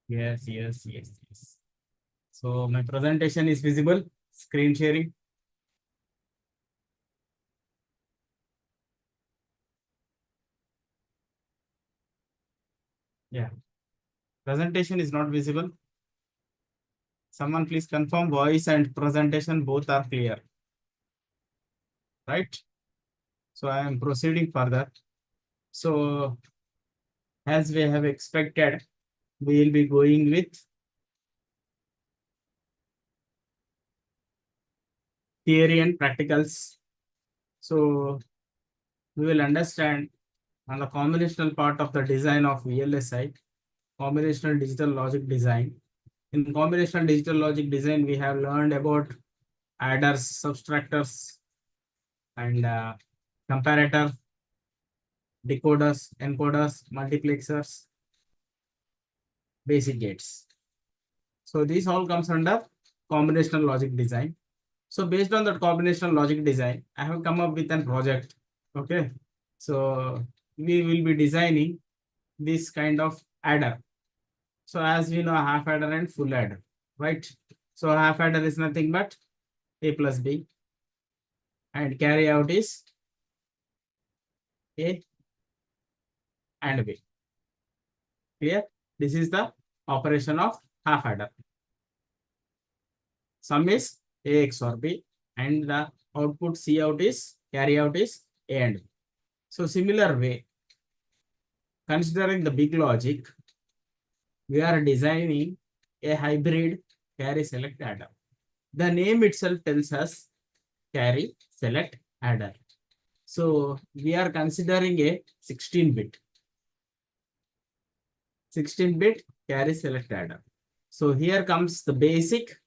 Yes, yes, yes, yes. So my presentation is visible. Screen sharing. Yeah. Presentation is not visible. Someone please confirm voice and presentation both are clear. Right? So I am proceeding further. So as we have expected, we will be going with theory and practicals. So we will understand on the combinational part of the design of VLSI, combinational digital logic design. In combinational digital logic design, we have learned about adders, subtractors, and comparator, decoders, encoders, multiplexers, basic gates. So this all comes under combinational logic design. So based on that combinational logic design, I have come up with a project. Okay. So we will be designing this kind of adder. So as we know, half adder and full adder, right? So half adder is nothing but A plus B, and carry out is A and B. Clear? This is the operation of half adder. Sum is A XOR B, and the output C out is carry out is A and B. So similar way, considering the big logic, we are designing a hybrid carry select adder. The name itself tells us carry select adder. So we are considering a 16-bit carry select adder. So here comes the basic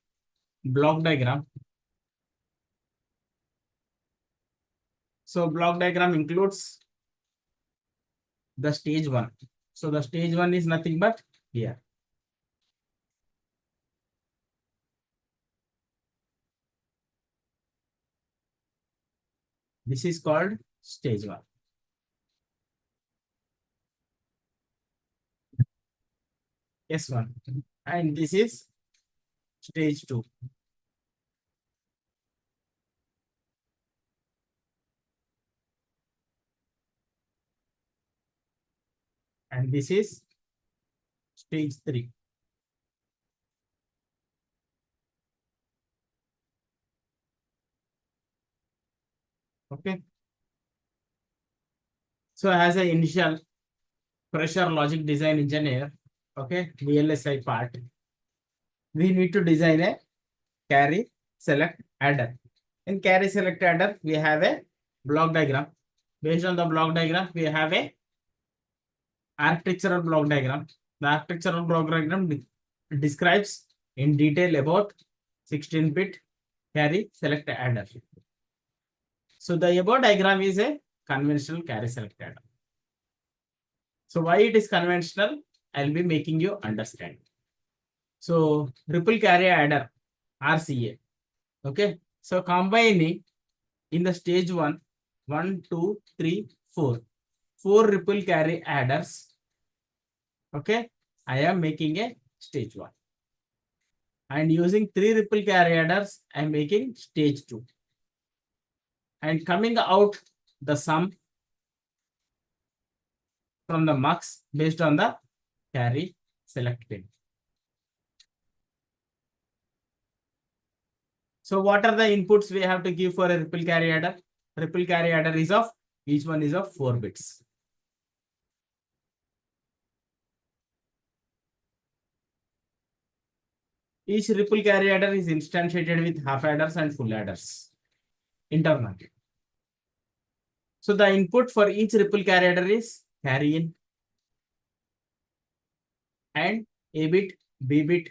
block diagram. So block diagram includes the stage 1. So the stage 1 is nothing but here. This is called stage 1. S1. And this is stage 2. And this is stage 3. Okay. So as an initial fresher logic design engineer, okay, VLSI part, we need to design a carry select adder. In carry select adder, we have a block diagram. Based on the block diagram, we have a architectural block diagram. The architectural block diagram describes in detail about 16-bit carry select adder. So the above diagram is a conventional carry select adder. So why it is conventional, I'll be making you understand. So ripple carry adder, RCA. Okay. So combining in the stage 1, 1, 2, 3, 4. 4 ripple carry adders. Okay. I am making a stage 1. And using 3 ripple carry adders, I am making stage 2. And coming out the sum from the mux based on the carry select pin. So what are the inputs we have to give for a ripple carry adder? Ripple carry adder is of, each one is of 4 bits. Each ripple carry adder is instantiated with half adders and full adders internally. So the input for each ripple carry adder is carry in and A bit, B bit,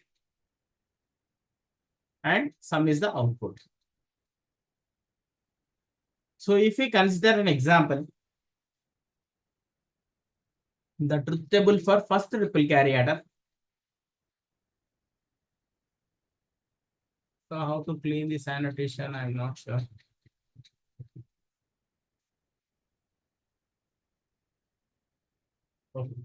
and sum is the output. So if we consider an example, the truth table for first ripple carry adder. So how to clean this annotation, I'm not sure. Okay.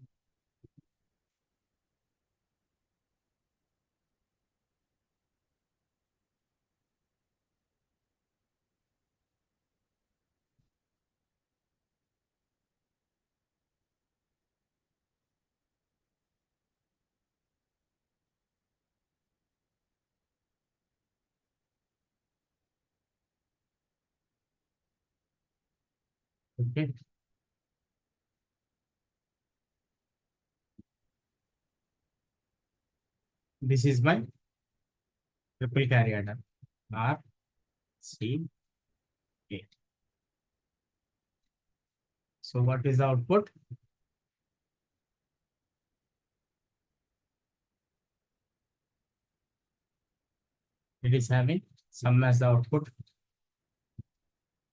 Okay. This is my triple carry adder. R, C, A. So what is the output? It is having sum as the output.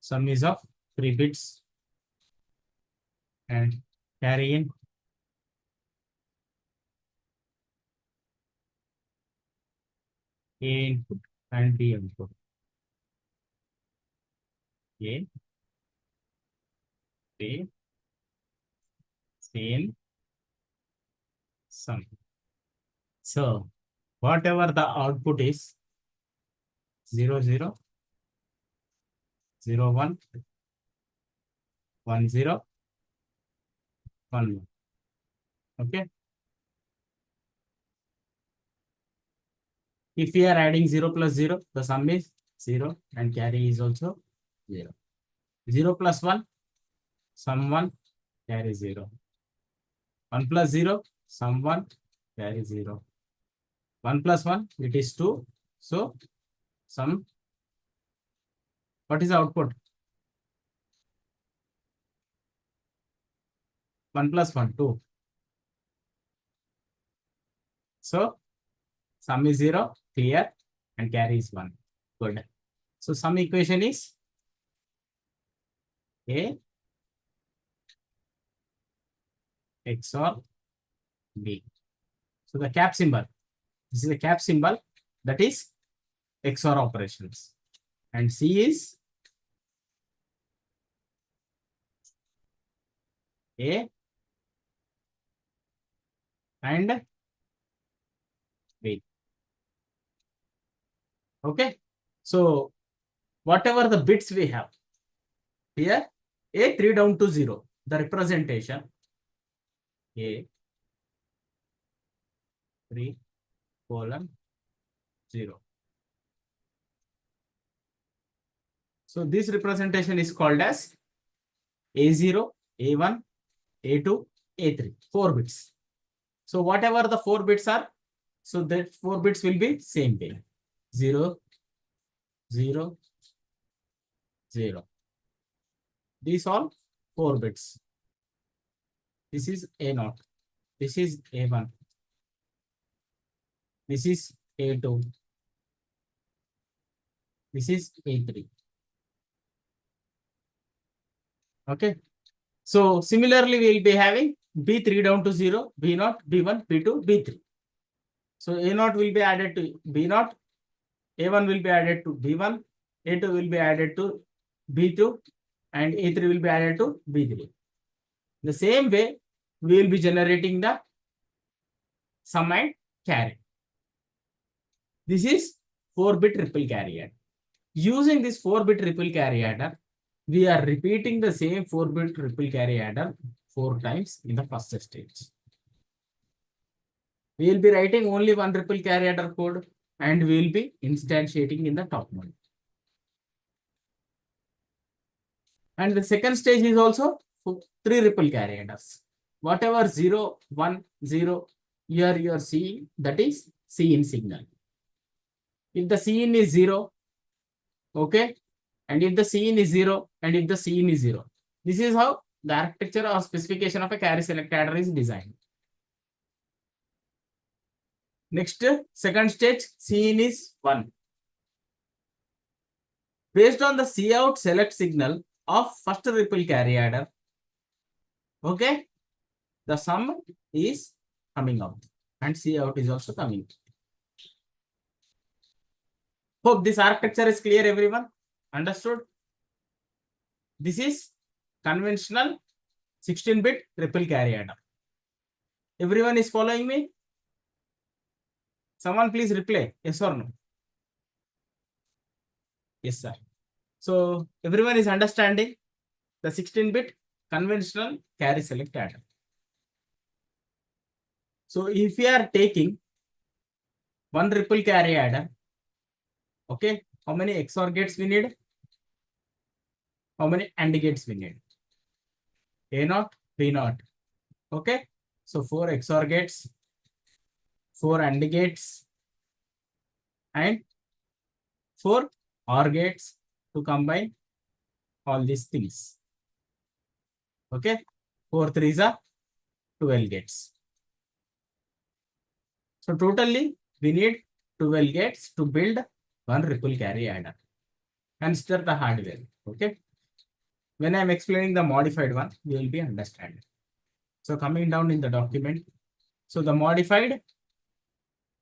Sum is of 3 bits and carry in A input and B input. A, B, same sum. So whatever the output is 0, 0, 0, 1, 1, 0, 1, 1. Okay. If we are adding 0 plus 0, the sum is 0 and carry is also 0. 0 plus 1, sum 1, carry 0. 1 plus 0, sum 1, carry 0. 1 plus 1, it is 2. So sum, what is the output? 1 plus 1, 2. So sum is 0, clear, and carry is 1. Good. So sum equation is A XOR B. So the cap symbol, this is the cap symbol, that is XOR operations. And C is A and B. Okay. So whatever the bits we have here, A 3 down to 0, the representation A 3 colon 0. So this representation is called as A0, A1, A2, A3, 4 bits. So whatever the 4 bits are, so that 4 bits will be same way. 0, 0, 0. These all 4 bits. This is A0. This is A1. This is A2. This is A3. Okay. So similarly, we will be having B3 down to 0, B0, B1, B2, B3. So A0 will be added to B0, A1 will be added to B1, A2 will be added to B2, and A3 will be added to B3. The same way, we will be generating the sum and carry. This is 4-bit triple carry adder. Using this 4-bit triple carry adder, we are repeating the same 4-bit triple carry adder 4 times in the first stage. We will be writing only one triple carry adder code and we will be instantiating in the top mode. And the second stage is also 3 triple carry adders. Whatever 0, 1, 0, here you are seeing, that is C in signal. If the C in is 0, okay, and if the C in is 0, and if the C in is 0, this is how the architecture or specification of a carry select adder is designed. Next, second stage, C in is 1. Based on the C out select signal of first triple carry adder, okay, the sum is coming out and C out is also coming. Hope this architecture is clear, everyone. Understood? This is conventional 16-bit triple carry adder. Everyone is following me? Someone please reply, yes or no? Yes, sir. So everyone is understanding the 16-bit conventional carry select adder. So if we are taking one triple carry adder, okay, how many XOR gates we need? How many AND gates we need? A naught, B naught. Okay. So 4 XOR gates, 4 AND gates, and 4 OR gates to combine all these things. Okay. 4 threes are 12 gates. So totally we need 12 gates to build one ripple carry adder. Consider the hardware. Okay. When I am explaining the modified one, you will be understanding. So coming down in the document. So the modified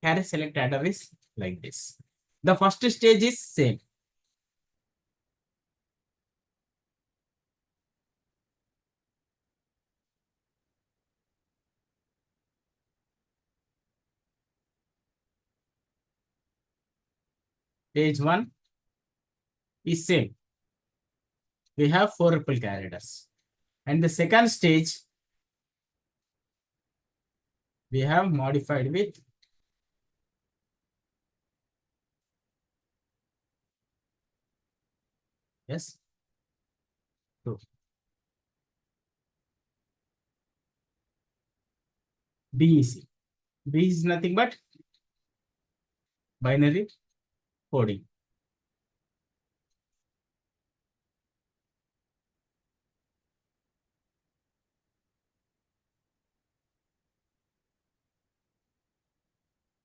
carry select adder is like this. The first stage is same. Stage 1 is same. We have 4 ripple carry adders. And the second stage, we have modified with yes, 2. BEC. B is nothing but binary coding.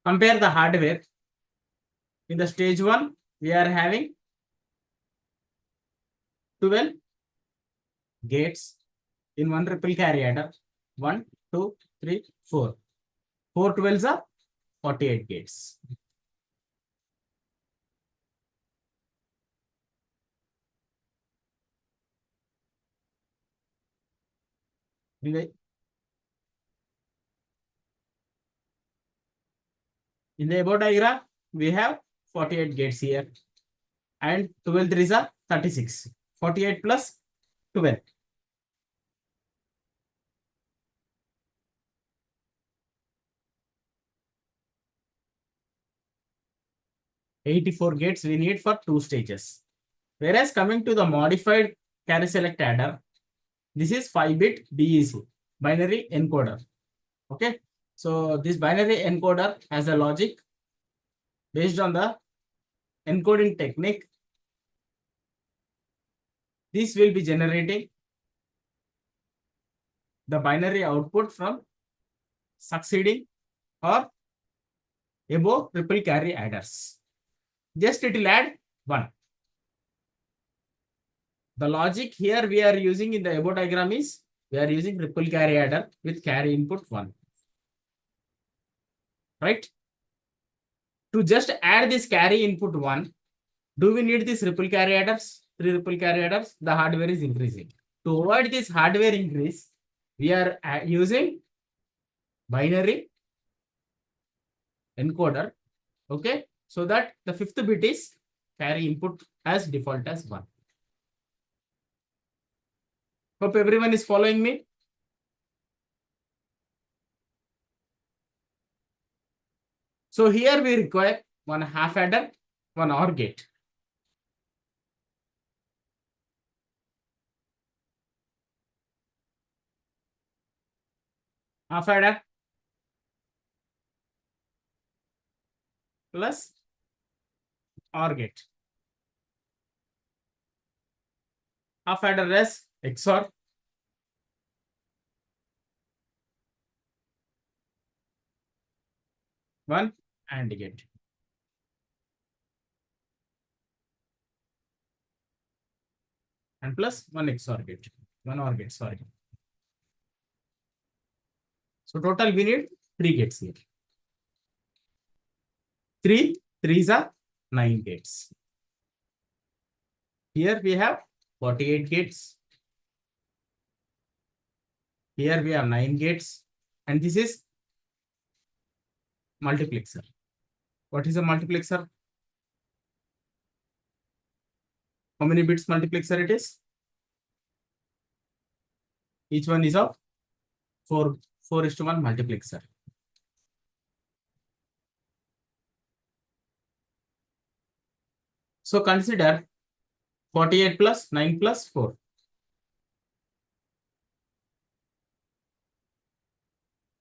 Compare the hardware. In the stage 1, we are having 12 gates in one ripple carry adder. 1, 2, 3, 4. 4 12s are 48 gates. In the above diagram, we have 48 gates here. And 12 threes are 36. 48 plus 12. 84 gates we need for 2 stages. Whereas coming to the modified carry select adder, this is 5-bit BEC, binary encoder. Okay. So this binary encoder has a logic based on the encoding technique. This will be generating the binary output from succeeding or above triple carry adders. Just it will add 1. The logic here we are using in the above diagram is we are using triple carry adder with carry input 1. Right? To just add this carry input 1, do we need this ripple carry adders? 3 ripple carry adders, the hardware is increasing. To avoid this hardware increase, we are using binary encoder. Okay. So that the 5th bit is carry input as default as 1. Hope everyone is following me. So here we require one half adder, one OR gate. Half adder plus OR gate. Half adder as XOR. One AND gate. And plus one XOR gate. One OR gate, sorry. So total we need 3 gates here. 3 threes are 9 gates. Here we have 48 gates. Here we have 9 gates. And this is multiplexer. What is a multiplexer? How many bits multiplexer it is? Each one is of 4:1 multiplexer. So consider 48 plus 9 plus 4.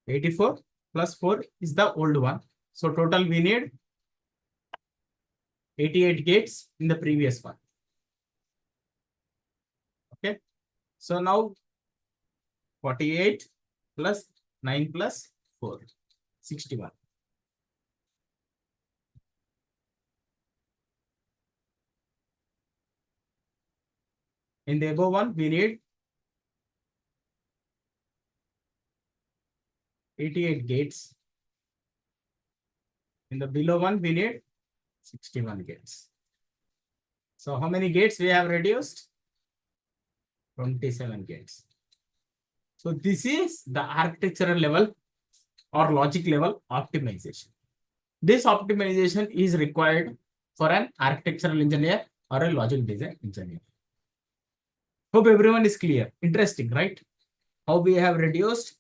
84 plus 4 is the old one. So total we need 88 gates in the previous one. Okay. So now 48 plus 9 plus 4, 61. In the above one, we need 88 gates. In the below one, we need 61 gates. So how many gates we have reduced? 27 gates. So this is the architectural level or logic level optimization. This optimization is required for an architectural engineer or a logic design engineer. Hope everyone is clear. Interesting, right? How we have reduced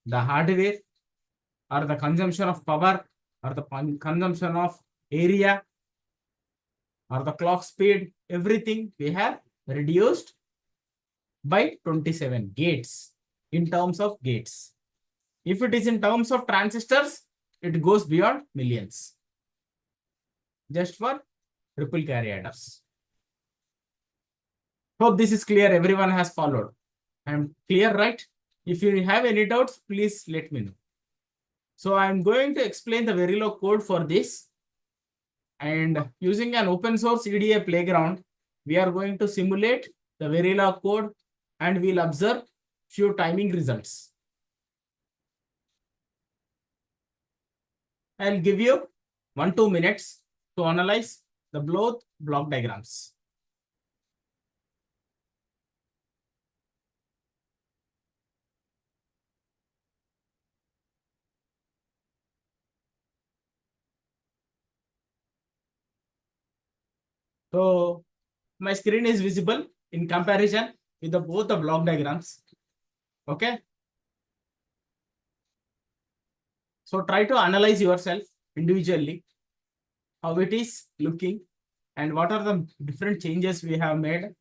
the hardware or the consumption of power or the consumption of area or the clock speed, everything we have reduced by 27 gates in terms of gates. If it is in terms of transistors, it goes beyond millions. Just for ripple carry adders. Hope this is clear. Everyone has followed. I am clear, right? If you have any doubts, please let me know. So I am going to explain the Verilog code for this. And using an open source EDA playground, we are going to simulate the Verilog code and we'll observe few timing results. I'll give you 1-2 minutes to analyze the both block diagrams. So my screen is visible in comparison with both the block diagrams. Okay. So try to analyze yourself individually, how it is looking and what are the different changes we have made.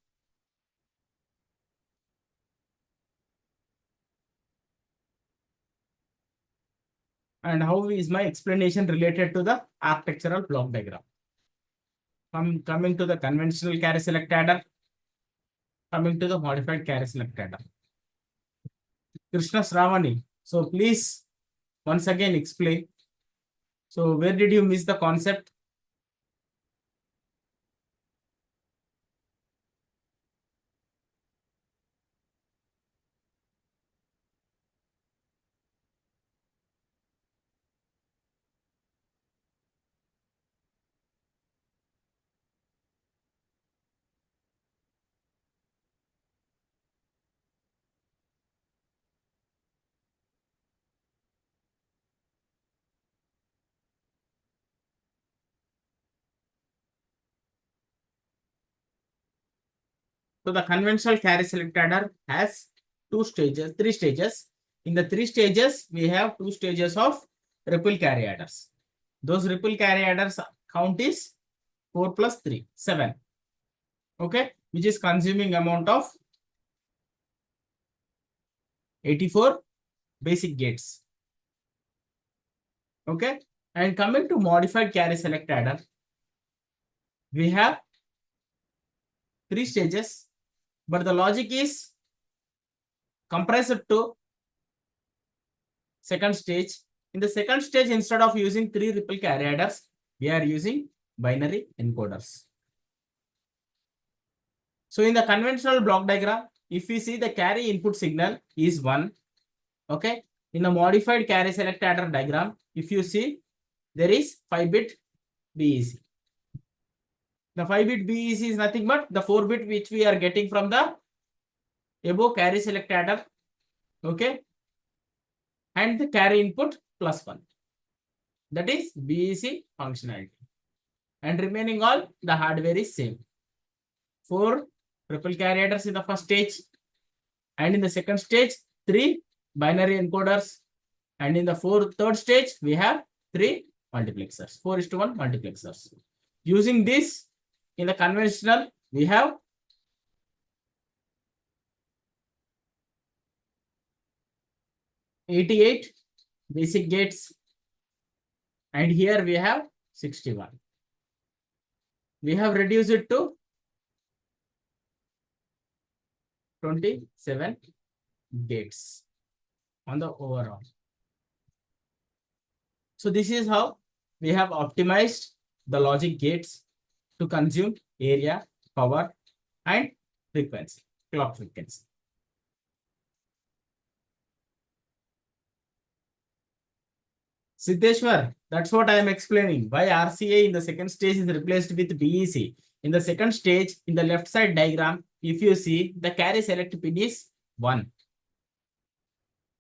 And how is my explanation related to the architectural block diagram. Coming to the conventional carry select adder, coming to the modified carry select adder. Krishna Sravani, so please once again explain. So where did you miss the concept? So the conventional carry select adder has three stages. In the 3 stages, we have 2 stages of ripple carry adders. Those ripple carry adders count is 4 plus 3, 7. Okay, which is consuming amount of 84 basic gates. Okay, and coming to modified carry select adder, we have 3 stages, but the logic is compressed to second stage. In the second stage, instead of using 3 ripple carry adders, we are using binary encoders. So in the conventional block diagram, if we see the carry input signal is 1, okay. In the modified carry select adder diagram, if you see, there is 5-bit BEC. The 5-bit BEC is nothing but the 4-bit which we are getting from the above carry select adder, okay, and the carry input plus 1. That is BEC functionality. And remaining all the hardware is same. 4 ripple carry adders in the first stage, and in the second stage 3 binary encoders, and in the third stage we have 3 multiplexers, 4:1 multiplexers. Using this in the conventional, we have 88 basic gates, and here we have 61. We have reduced it to 27 gates on the overall. So this is how we have optimized the logic gates to consume area, power, and frequency, clock frequency. Siddheshwar, that's what I am explaining. Why RCA in the second stage is replaced with BEC. In the second stage, in the left side diagram, if you see, the carry select pin is 1.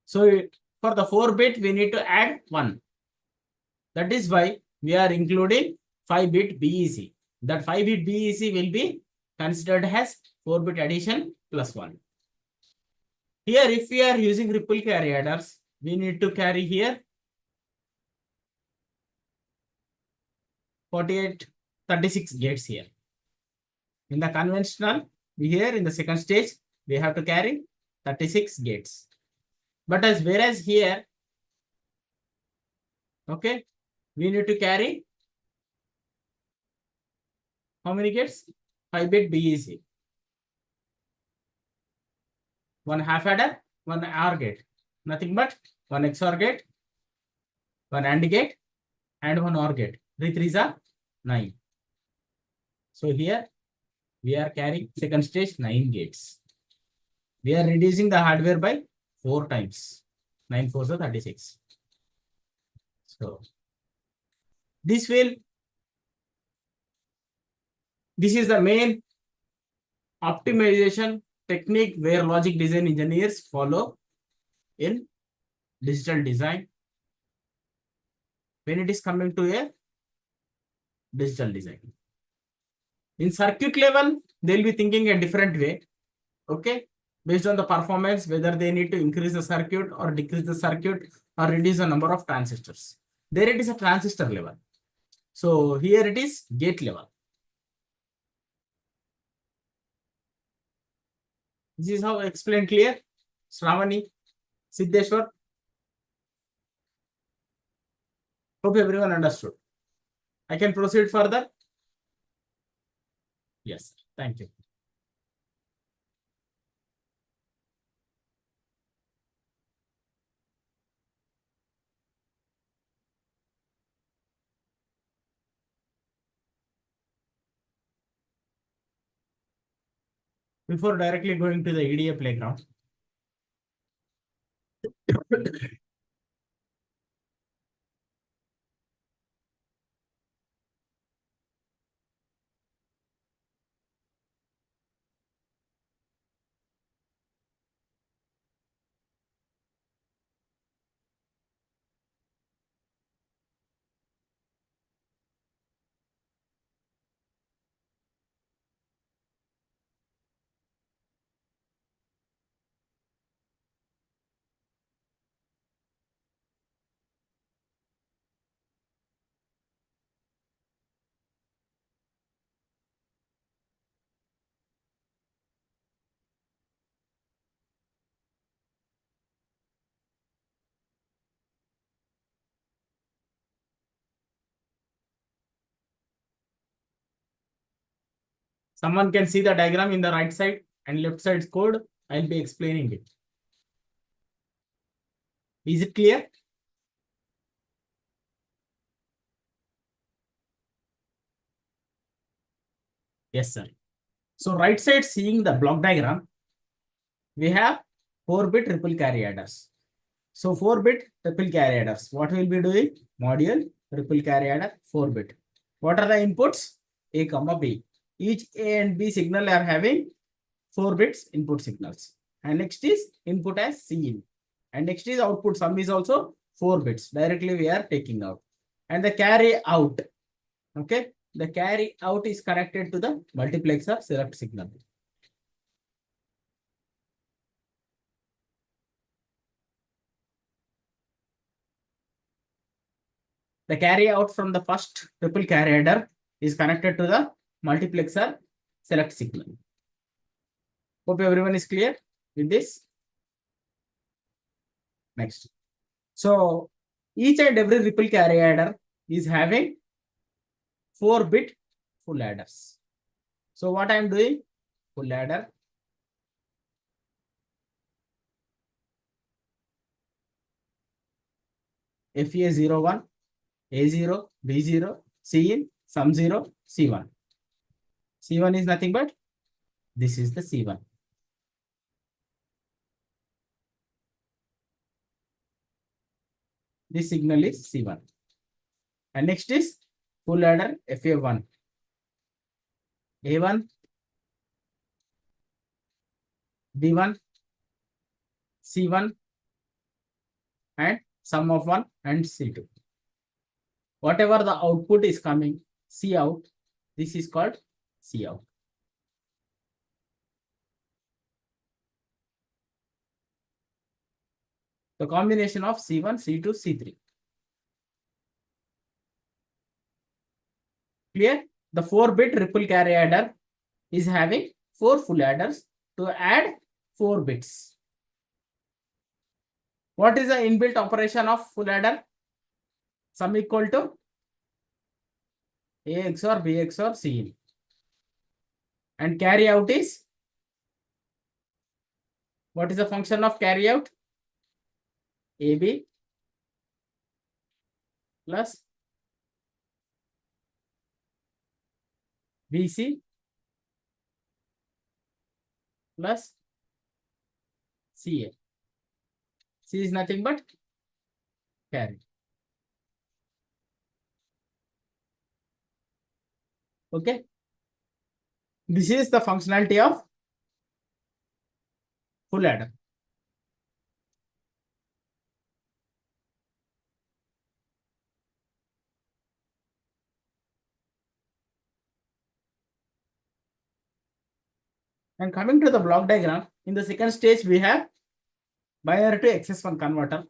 So for the 4-bit, we need to add 1. That is why we are including 5-bit BEC. That 5-bit BEC will be considered as 4-bit addition plus 1. Here, if we are using ripple carry adders, we need to carry here 36 gates here. In the conventional, here in the second stage, we have to carry 36 gates. But whereas here, okay, we need to carry how many gates? 5-bit BEC. 1 half adder, 1 OR gate. Nothing but 1 XOR gate, 1 AND gate, and 1 OR gate. 3 3s are 9. So here we are carrying second stage 9 gates. We are reducing the hardware by 4 times. 9 4s are 36. So this is the main optimization technique where logic design engineers follow in digital design when it is coming to a digital design. In circuit level, they'll be thinking a different way, okay, based on the performance, whether they need to increase the circuit or decrease the circuit or reduce the number of transistors. There it is a transistor level. So here it is gate level. This is how I explained clear. Shravani, Siddheshwar. Hope everyone understood. I can proceed further. Yes, thank you. Before directly going to the EDA playground, someone can see the diagram in the right side and left side's code. I'll be explaining it. Is it clear? Yes, sir. So right side seeing the block diagram, we have 4-bit ripple carry adders. So 4-bit ripple carry adders. What we'll be doing? Module ripple carry adder 4-bit. What are the inputs? A comma B. Each A and B signal are having 4 bits input signals. And next is input as Cin. And next is output. Sum is also 4 bits. Directly we are taking out. And the carry out. Okay. The carry out is connected to the multiplexer select signal. The carry out from the first ripple carry adder is connected to the multiplexer select signal. Hope everyone is clear with this. Next. So Each and every ripple carry adder is having 4-bit full adders. So what I am doing? Full adder. FA01, A0, B0, Cin, sum 0, C1. C1 is nothing but this is the C1. This signal is C1. And next is full adder FA1. A1, B1, C1, and sum of 1 and C2. Whatever the output is coming, C out, this is called C out. The combination of C1, C2, C3. Clear? The 4-bit ripple carry adder is having 4 full adders to add 4 bits. What is the inbuilt operation of full adder? Sum equal to A XOR B XOR C in. And carry out is, what is the function of carry out? AB plus BC plus CA. C is nothing but carry. Okay. This is the functionality of full adder. And coming to the block diagram, in the second stage, we have binary to XS1 converter.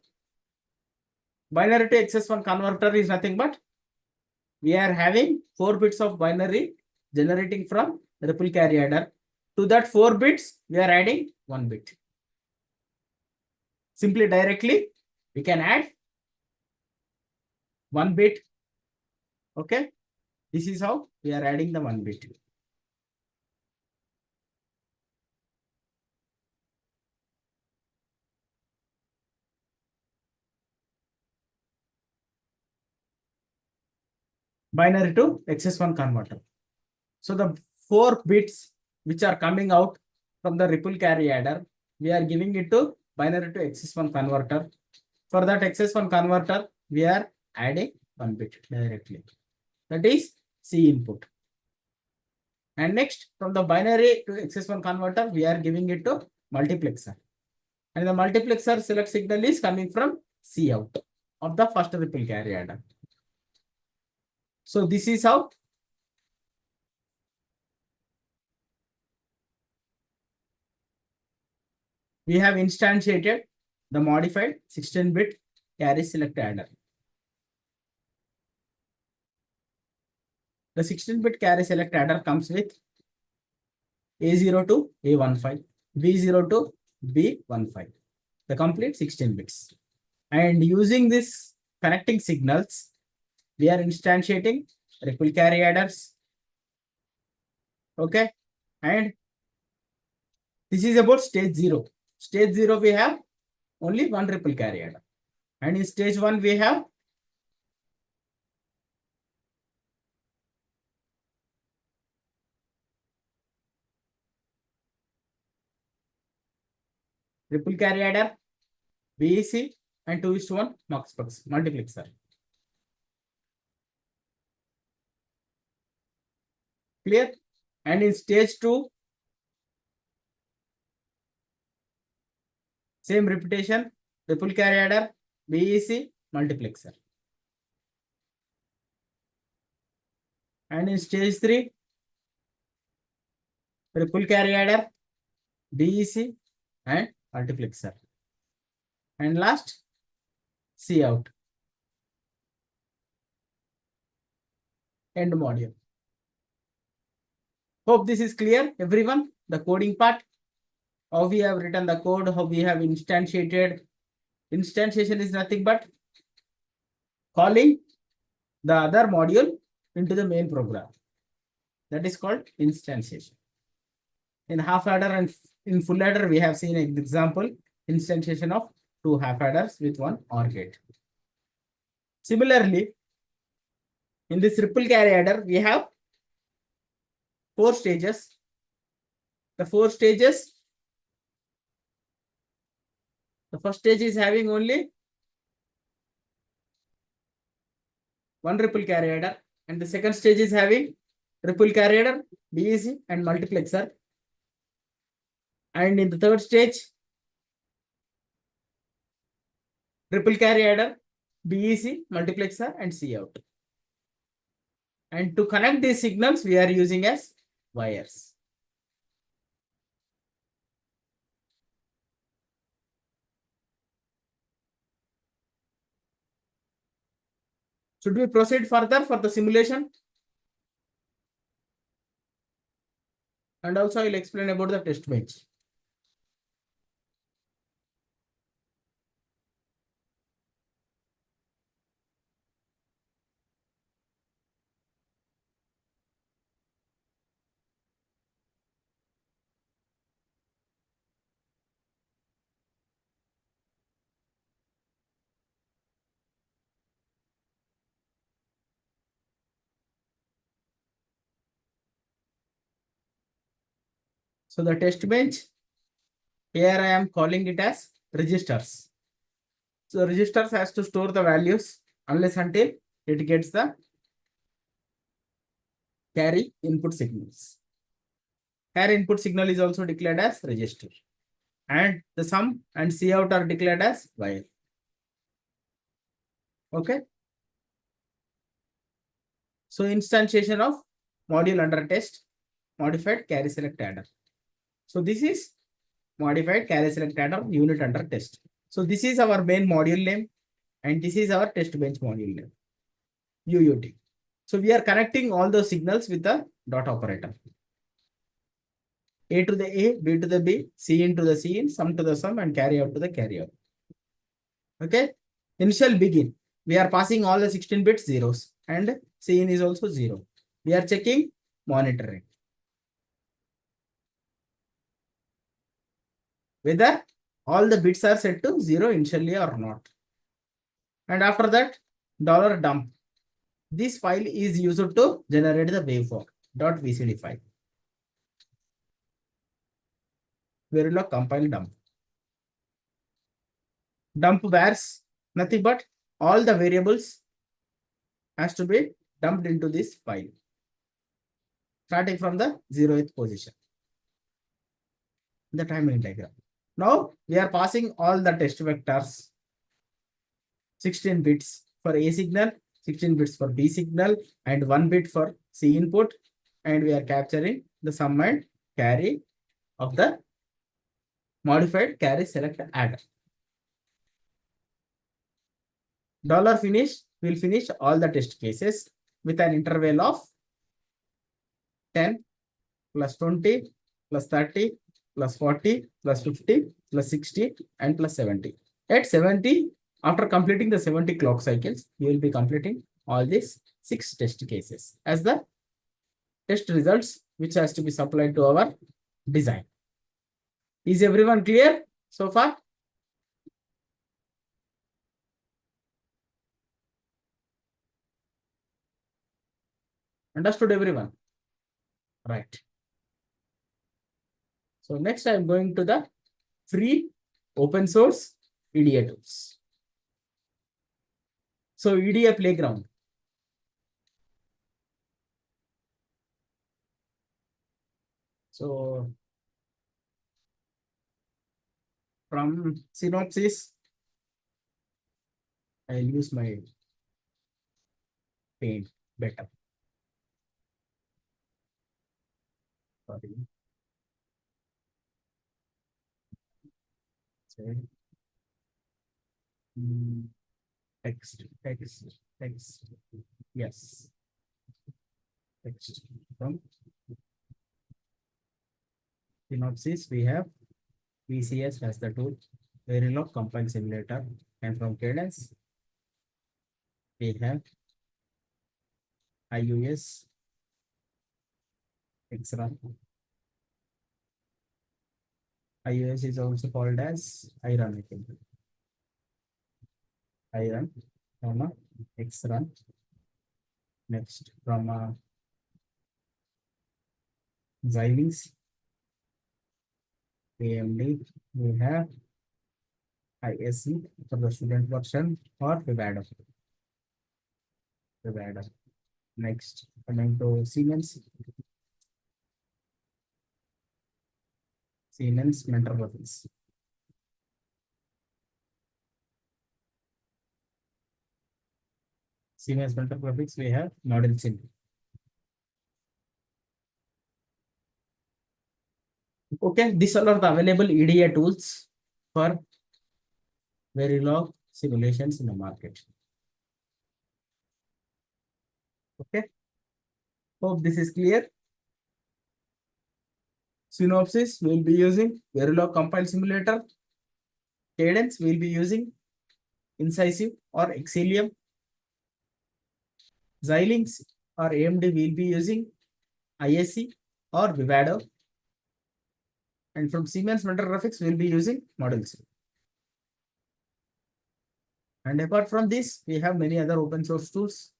Binary to XS1 converter is nothing but we are having 4 bits of binary generating from ripple carry adder. To that 4 bits, we are adding 1 bit. Simply directly, we can add 1 bit. Okay. This is how we are adding the 1 bit. Binary to XS1 converter. So the 4 bits which are coming out from the ripple carry adder, we are giving it to binary to XS1 converter. For that XS1 converter, we are adding 1 bit directly. That is C input. And next, from the binary to XS1 converter, we are giving it to multiplexer. And the multiplexer select signal is coming from C out of the first ripple carry adder. So this is how we have instantiated the modified 16-bit carry select adder. The 16-bit carry select adder comes with A0 to A15, B0 to B15, the complete 16 bits. And using this connecting signals, we are instantiating ripple carry adders. Okay. And this is about stage 0. Stage 0, we have only 1 ripple carry adder. And in stage 1, we have ripple carry adder, BEC, and 2:1 Blackbucks multiplexer. Clear? And in stage 2, same repetition, ripple carry adder, BEC, multiplexer. And in stage 3, ripple carry adder, BEC, and multiplexer. And last, C out. End module. Hope this is clear, everyone. The coding part, how we have written the code, how we have instantiated. Instantiation is nothing but calling the other module into the main program. That is called instantiation. In half adder and in full adder, we have seen an example instantiation of two half adders with one OR gate. Similarly, in this ripple carry adder, we have four stages. The four stages, the first stage is having only one ripple carry adder, and the second stage is having ripple carry adder, DEC, and multiplexer. And in the third stage, ripple carry adder, DEC, multiplexer, and Cout. And to connect these signals, we are using as wires. Should we proceed further for the simulation? And also I will explain about the test bench. So the test bench, here I am calling it as registers. So registers has to store the values unless until it gets the carry input signals. Carry input signal is also declared as register. And the sum and Cout are declared as wire. Okay. So instantiation of module under test, modified carry select adder. So this is modified carry select adder unit under test. So this is our main module name and this is our test bench module name, UUT. So we are connecting all those signals with the dot operator. A to the A, B to the B, C into the C in, sum to the sum, and carry out to the carry out. Okay. Initial begin. We are passing all the 16 bit zeros and C in is also 0. We are checking monitoring whether all the bits are set to 0 initially or not. And after that, $dump. This file is used to generate the waveform .vcd file. Verilog compile dump. Dump wars nothing but all the variables has to be dumped into this file, starting from the 0th position. The timing diagram. Now we are passing all the test vectors, 16 bits for A signal, 16 bits for B signal, and 1 bit for C input, and we are capturing the sum and carry of the modified carry select adder. $finish will finish all the test cases with an interval of 10 plus 20 plus 30 plus 40 plus 50 plus 60 and plus 70. At 70, after completing the 70 clock cycles, you will be completing all these 6 test cases as the test results which has to be supplied to our design. Is everyone clear so far? Understood everyone? Right. So next I am going to the free open source EDA tools. So EDA playground. So from synopsis, I'll use my paint better. Sorry. Text. Yes. Text from synopsis. We have VCS as the tool, Verilog compile simulator, and from Cadence, we have IUS, X-ray. IUS is also called as iron, I think. Iron, comma, X-ray. Next, from Xilinx, AMD, we have ISC for the student version or Vivado. Next, coming to Siemens mentor graphics. Siemens mentor graphics, we have model sim. Okay, these are the available EDA tools for Verilog simulations in the market. Okay, hope this is clear. Synopsis will be using Verilog compile simulator. Cadence will be using Incisive or Xcelium. Xilinx or AMD will be using ISC or Vivado. And from Siemens mentor graphics, we will be using Model sim. And apart from this, we have many other open source tools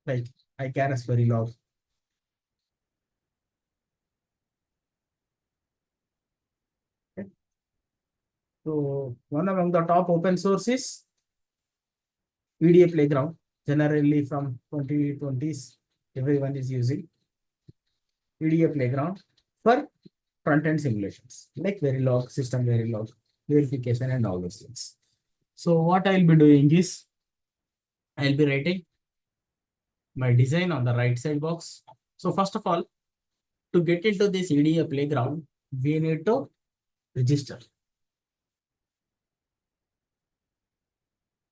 like iCaras Verilog. Okay. So one among the top open sources EDA Playground. Generally from 2020s, everyone is using EDA Playground for front-end simulations like Verilog, system Verilog, verification, and all those things. So what I'll be doing is I'll be writing my design on the right side box. So first of all, to get into this EDA Playground, we need to register.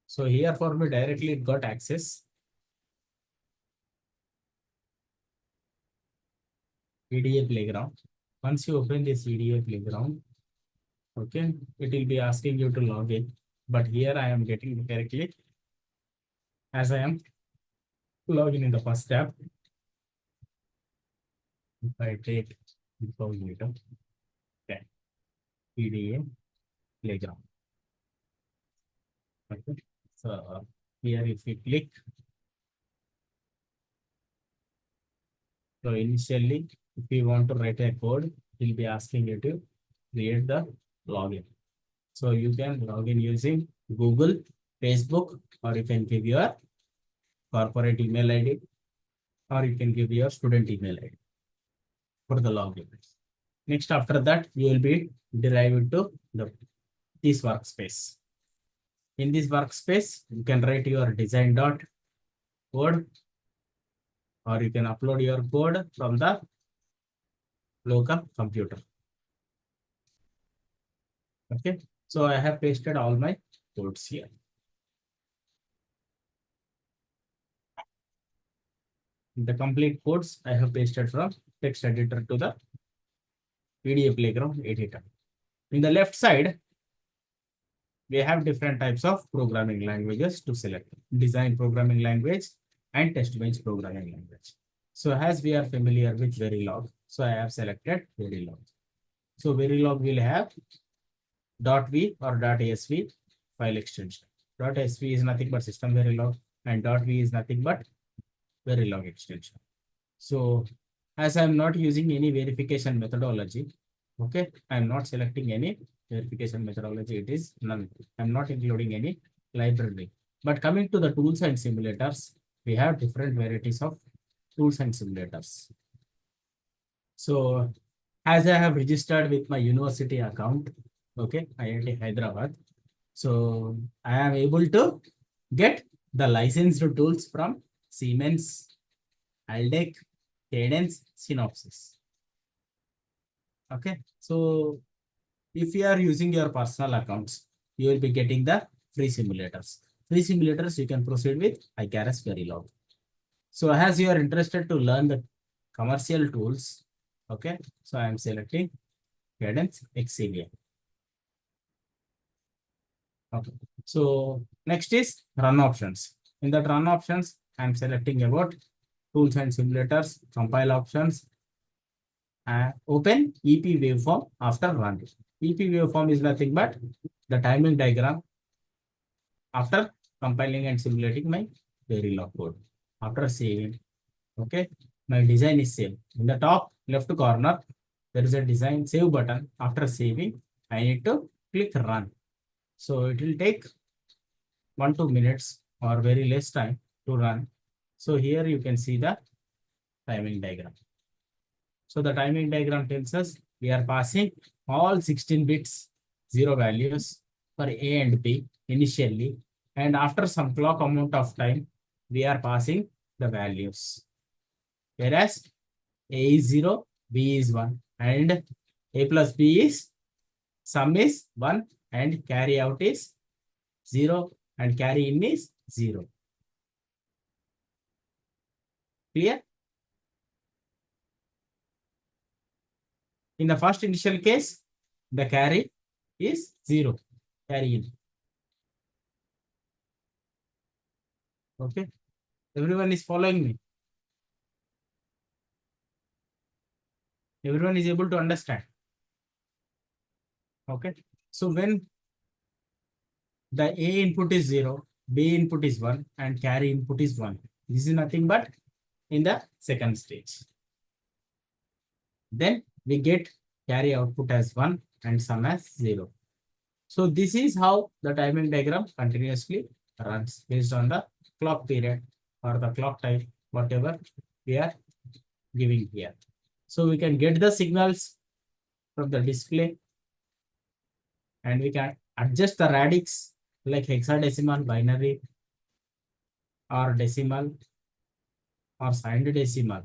So here for me directly it got access. EDA Playground. Once you open this EDA Playground, okay, it will be asking you to log in. But here I am getting it directly as I am logging in the first tab. If I take incognito, okay, EDA Playground. Okay. So here if we click, so initially if you want to write a code, it will be asking you to create the login. So you can log in using Google, Facebook, or you can give your corporate email ID, or you can give your student email ID for the login. Next, after that, you will be derived to this workspace. In this workspace, you can write your design dot code, or you can upload your code from the local computer. Okay, so I have pasted all my codes here. The complete codes I have pasted from text editor to the EDA Playground editor. In the left side, we have different types of programming languages to select. Design programming language and test bench programming language. So as we are familiar with Verilog, so I have selected Verilog. So Verilog will have .v or .asv file extension. .sv is nothing but system Verilog and .v is nothing but Verilog extension. So as I'm not using any verification methodology, okay, I'm not selecting any verification methodology. It is none. I'm not including any library. But coming to the tools and simulators, we have different varieties of tools and simulators. So as I have registered with my university account, okay, IIT Hyderabad. So I am able to get the licensed tools from Siemens, Aldec, Cadence, Synopsys. Okay, so if you are using your personal accounts, you will be getting the free simulators. Free simulators you can proceed with iCaras Verilog. So as you are interested to learn the commercial tools, okay, so I am selecting Cadence Xcelium. Okay. So next is run options. In that run options, I'm selecting about tools and simulators, compile options, and open EP waveform after run. EP waveform is nothing but the timing diagram after compiling and simulating my Verilog code. After saving, okay, my design is saved. In the top left corner, there is a design save button. After saving, I need to click run. So it will take 1-2 minutes or very less time to run. So here you can see the timing diagram. So the timing diagram tells us we are passing all 16 bits, zero values for A and B initially. And after some clock amount of time, we are passing the values. Whereas A is 0, B is 1, and A plus B is sum is 1, and carry out is 0, and carry in is 0. Clear? In the first initial case, the carry is 0, carry in. Okay. Everyone is following me. Everyone is able to understand. Okay. So when the A input is 0, B input is 1, and carry input is 1. This is nothing but in the second stage. Then we get carry output as 1 and sum as 0. So this is how the timing diagram continuously runs based on the clock period or the clock type, whatever we are giving here. So we can get the signals from the display and we can adjust the radix like hexadecimal, binary, or decimal, or signed decimal.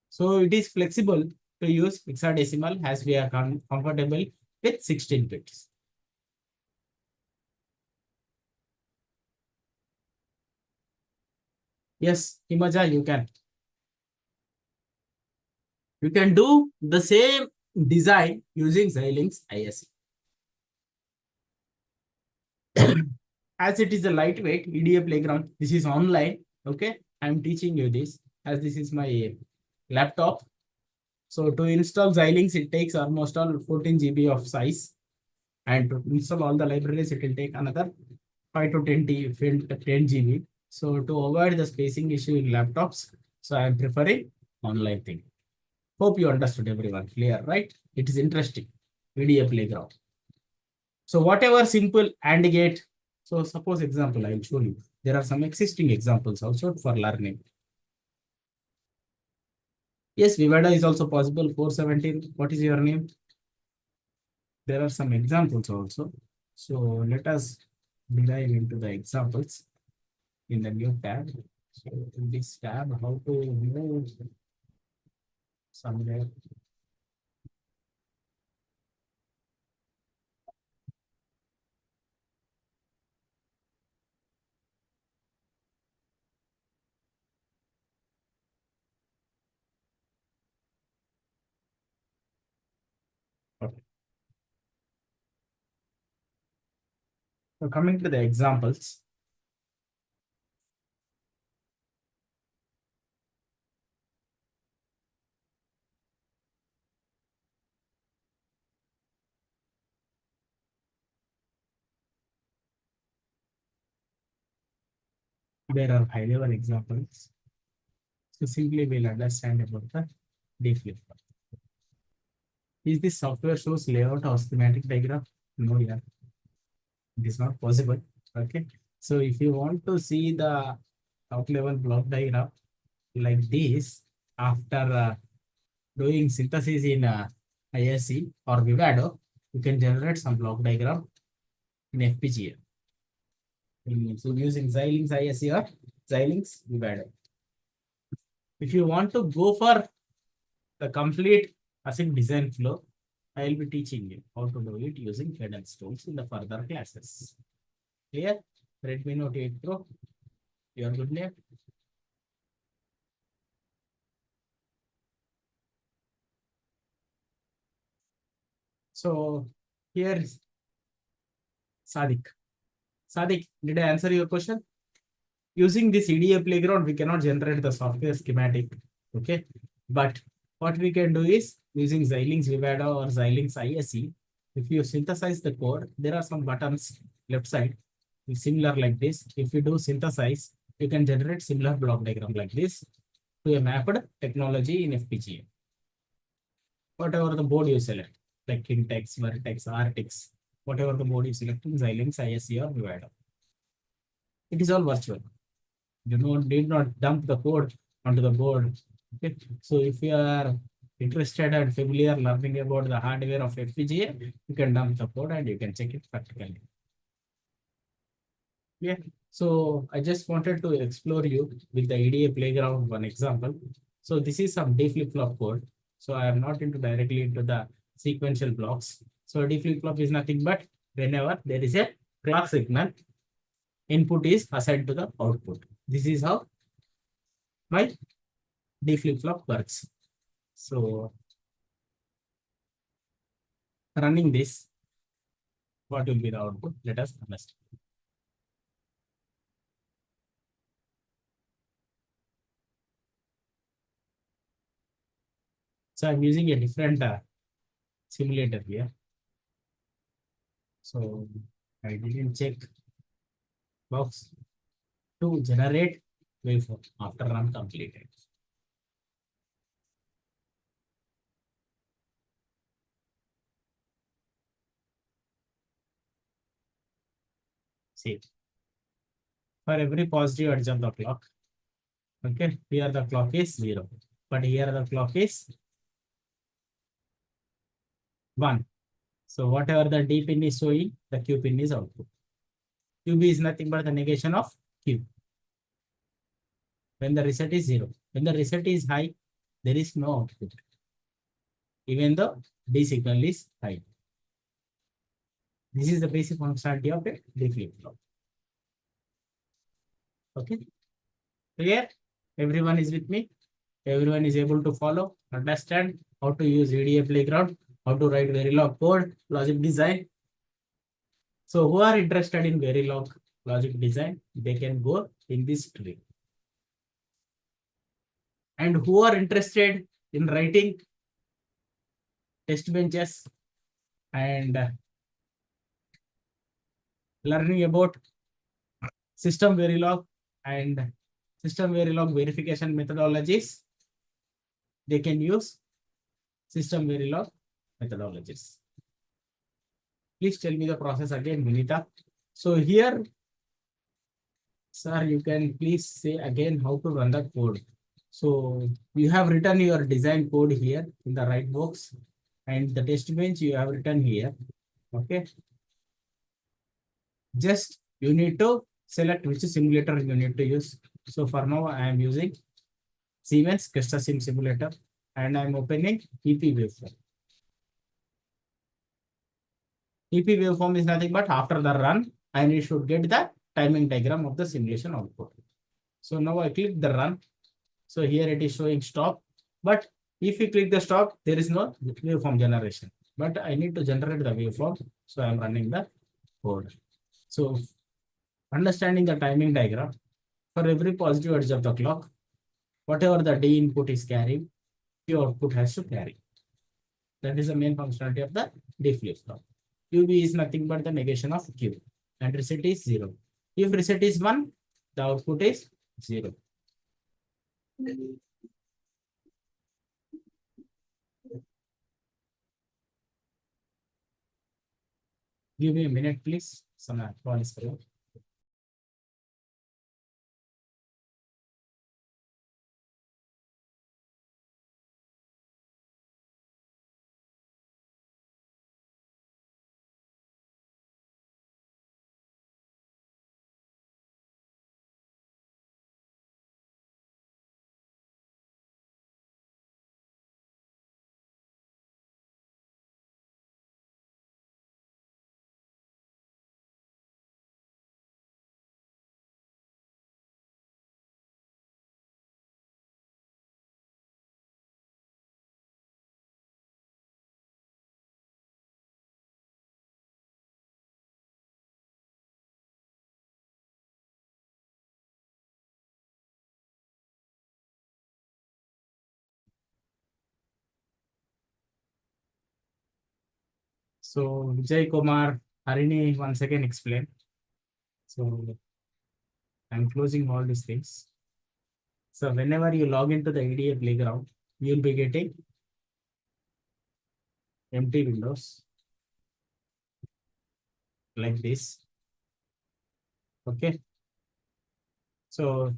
So it is flexible to use hexadecimal as we are comfortable with 16 bits. Yes, Himaja, you can. You can do the same design using Xilinx ISE. As it is a lightweight EDA playground, this is online. Okay, I'm teaching you this as this is my laptop. So to install Xilinx, it takes almost all 14 GB of size. And to install all the libraries, it will take another 5 to 10 GB. So to avoid the spacing issue in laptops, so I am preferring online thing. Hope you understood everyone. Clear, right? It is interesting. VDA playground. So whatever simple AND gate. So suppose example, I will show you. There are some existing examples also for learning. Yes, Vivada is also possible. 417. What is your name? There are some examples also. So let us dive into the examples in the new tab. So in this tab, how to move somewhere. Okay. So coming to the examples. There are high-level examples. So simply we'll understand about the D flip-flop. Is this software shows layout or schematic diagram? No, yeah. It is not possible. Okay. So if you want to see the top level block diagram like this, after doing synthesis in ISE or Vivado, you can generate some block diagram in FPGA. So using Xilinx ISE or Xilinx Vivado. If you want to go for the complete ASIC design flow, I will be teaching you how to do it using Cadence tools in the further classes. Clear? Redmi Note 8 Pro, your good name. So here Sadik. Sadik, did I answer your question? Using this EDA playground, we cannot generate the software schematic. Okay. But what we can do is using Xilinx Vivado or Xilinx ISE. If you synthesize the code, there are some buttons left side similar like this. If you do synthesize, you can generate similar block diagram like this to a mapped technology in FPGA. Whatever the board you select, like Kintex, Vertex, RTX, whatever the board you select in Xilinx ISE or Vivado. It is all virtual. You need not dump the code onto the board. Okay. So if you are interested and familiar learning about the hardware of FPGA, you can dump the code and you can check it practically. Yeah. So I just wanted to explore you with the EDA playground one example. So this is some D flip-flop code. So I am not directly into the sequential blocks. So D flip-flop is nothing but whenever there is a clock signal, input is assigned to the output. This is how my D flip-flop works. So running this, what will be the output? Let us understand. So I'm using a different simulator here. So I didn't check box to generate waveform after run completed. See, for every positive edge of the clock, okay, here the clock is 0, but here the clock is 1. So whatever the D pin is showing, the Q pin is output. QB is nothing but the negation of Q. When the reset is 0, when the reset is high, there is no output, even though D signal is high. This is the basic functionality of a D flip-flop. Okay, clear? Everyone is with me? Everyone is able to follow, understand how to use EDA playground, how to write Verilog code, logic design. So who are interested in Verilog logic design, they can go in this tree. And who are interested in writing test benches and learning about system Verilog and system Verilog verification methodologies, they can use system Verilog methodologies. Please tell me the process again, Vinita. So here, sir, you can please say again how to run the code. So you have written your design code here in the right box, and the test bench you have written here. Okay. Just you need to select which simulator you need to use. So for now, I am using Siemens Cresta Sim simulator, and I am opening EP waveform. EP waveform is nothing but after the run, I should get the timing diagram of the simulation output. So now I click the run. So here it is showing stop. But if you click the stop, there is no waveform generation. But I need to generate the waveform. So I am running the code. So understanding the timing diagram, for every positive edge of the clock, whatever the D input is carrying, Q output has to carry. That is the main functionality of the D flip-flop. QB is nothing but the negation of Q, and reset is 0. If reset is 1, the output is 0. Give me a minute, please. Some call is coming. So Vijay Kumar, Harini, once again explain. So I'm closing all these things. So whenever you log into the IDA playground, you'll be getting empty windows like this. Okay. So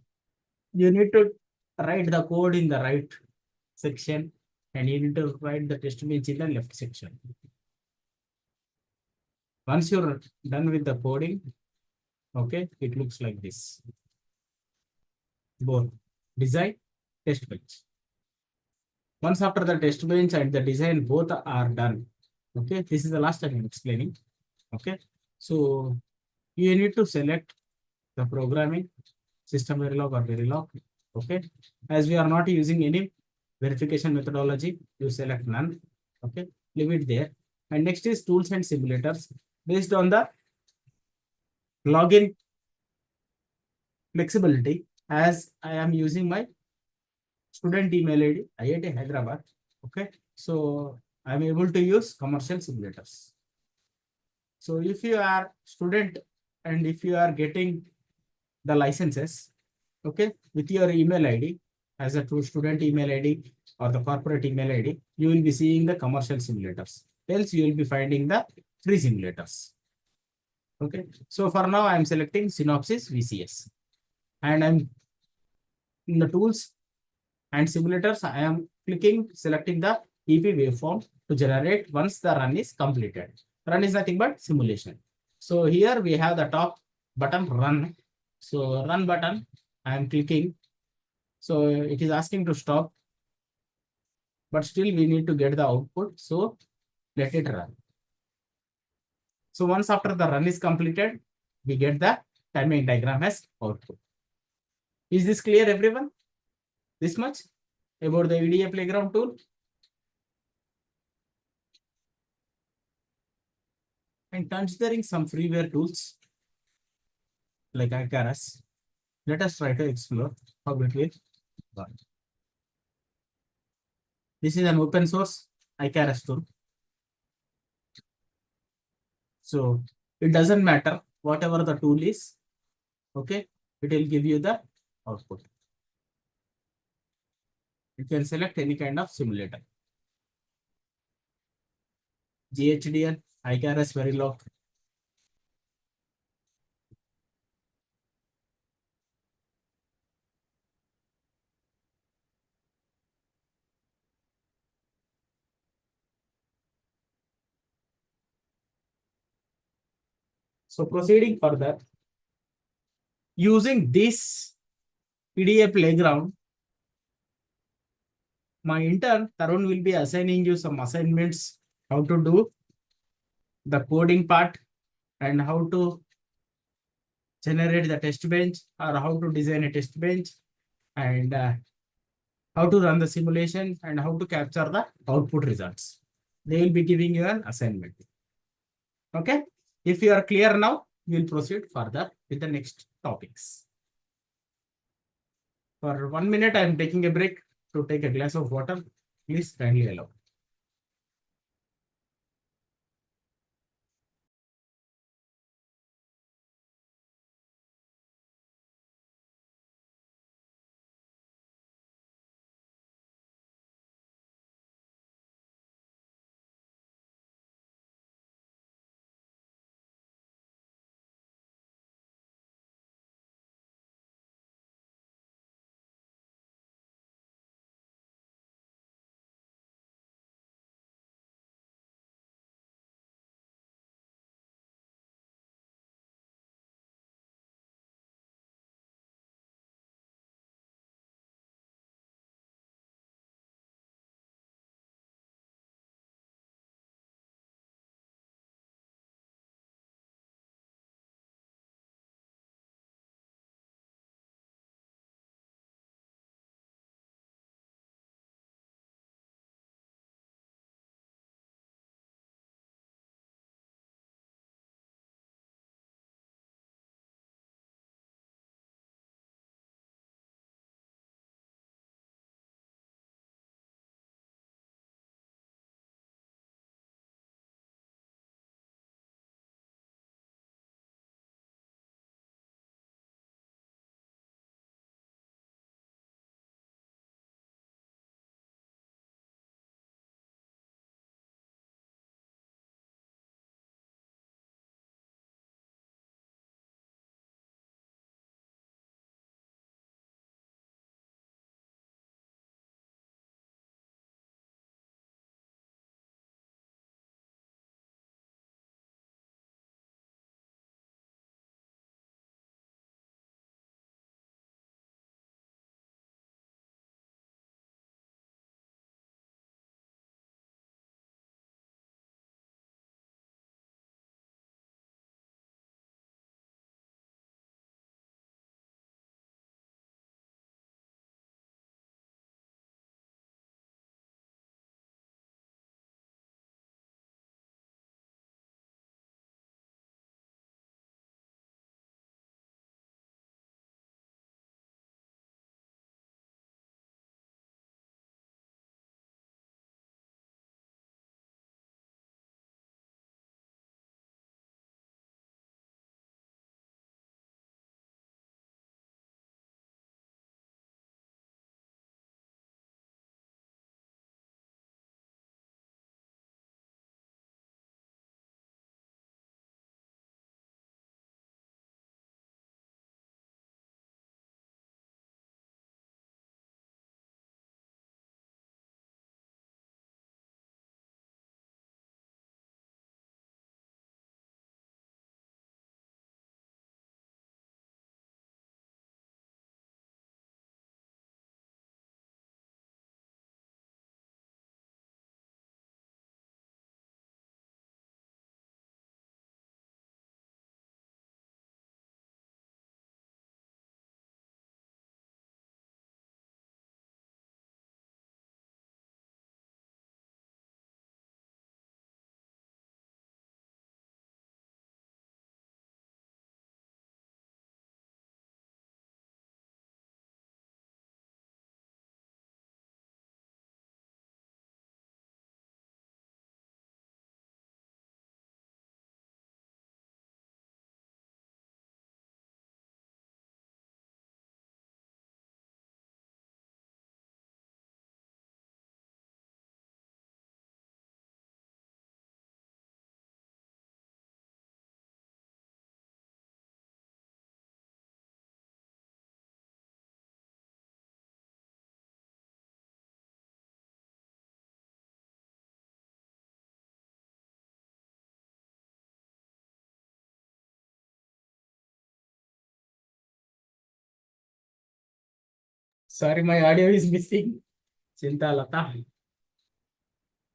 you need to write the code in the right section and you need to write the test bench in the left section. Once you're done with the coding, okay, it looks like this. Both design, test bench. Once after the test bench and the design both are done, okay, this is the last time I'm explaining. Okay, so you need to select the programming system Verilog or Verilog. Okay, as we are not using any verification methodology, you select none. Okay, leave it there. And next is tools and simulators based on the login flexibility. As I am using my student email ID, IIT Hyderabad. Okay, so I'm able to use commercial simulators. So if you are student and if you are getting the licenses, okay, with your email ID as a true student email ID or the corporate email ID, you will be seeing the commercial simulators. Else you will be finding the free simulators. Okay, so for now I'm selecting Synopsys VCS and I'm in the tools and simulators. I am selecting the EP waveform to generate once the run is completed. Run is nothing but simulation. So here we have the top button run. So run button, I am clicking. So it is asking to stop, but still we need to get the output. So let it run. So once after the run is completed, we get the timing diagram as output. Is this clear, everyone? This much about the EDA playground tool? And considering some freeware tools like ICARS, let us try to explore how it will work. This is an open source ICARS tool. So it doesn't matter whatever the tool is, okay, it will give you the output. You can select any kind of simulator. GHDL, ICARS, Verilog. So proceeding further, using this EDA playground, my intern Tarun will be assigning you some assignments, how to do the coding part and how to generate the test bench or how to design a test bench and how to run the simulation and how to capture the output results. They will be giving you an assignment. Okay. If you are clear now, we will proceed further with the next topics. For 1 minute, I am taking a break to take a glass of water. Please kindly allow. Sorry, my audio is missing. Chinta Lata.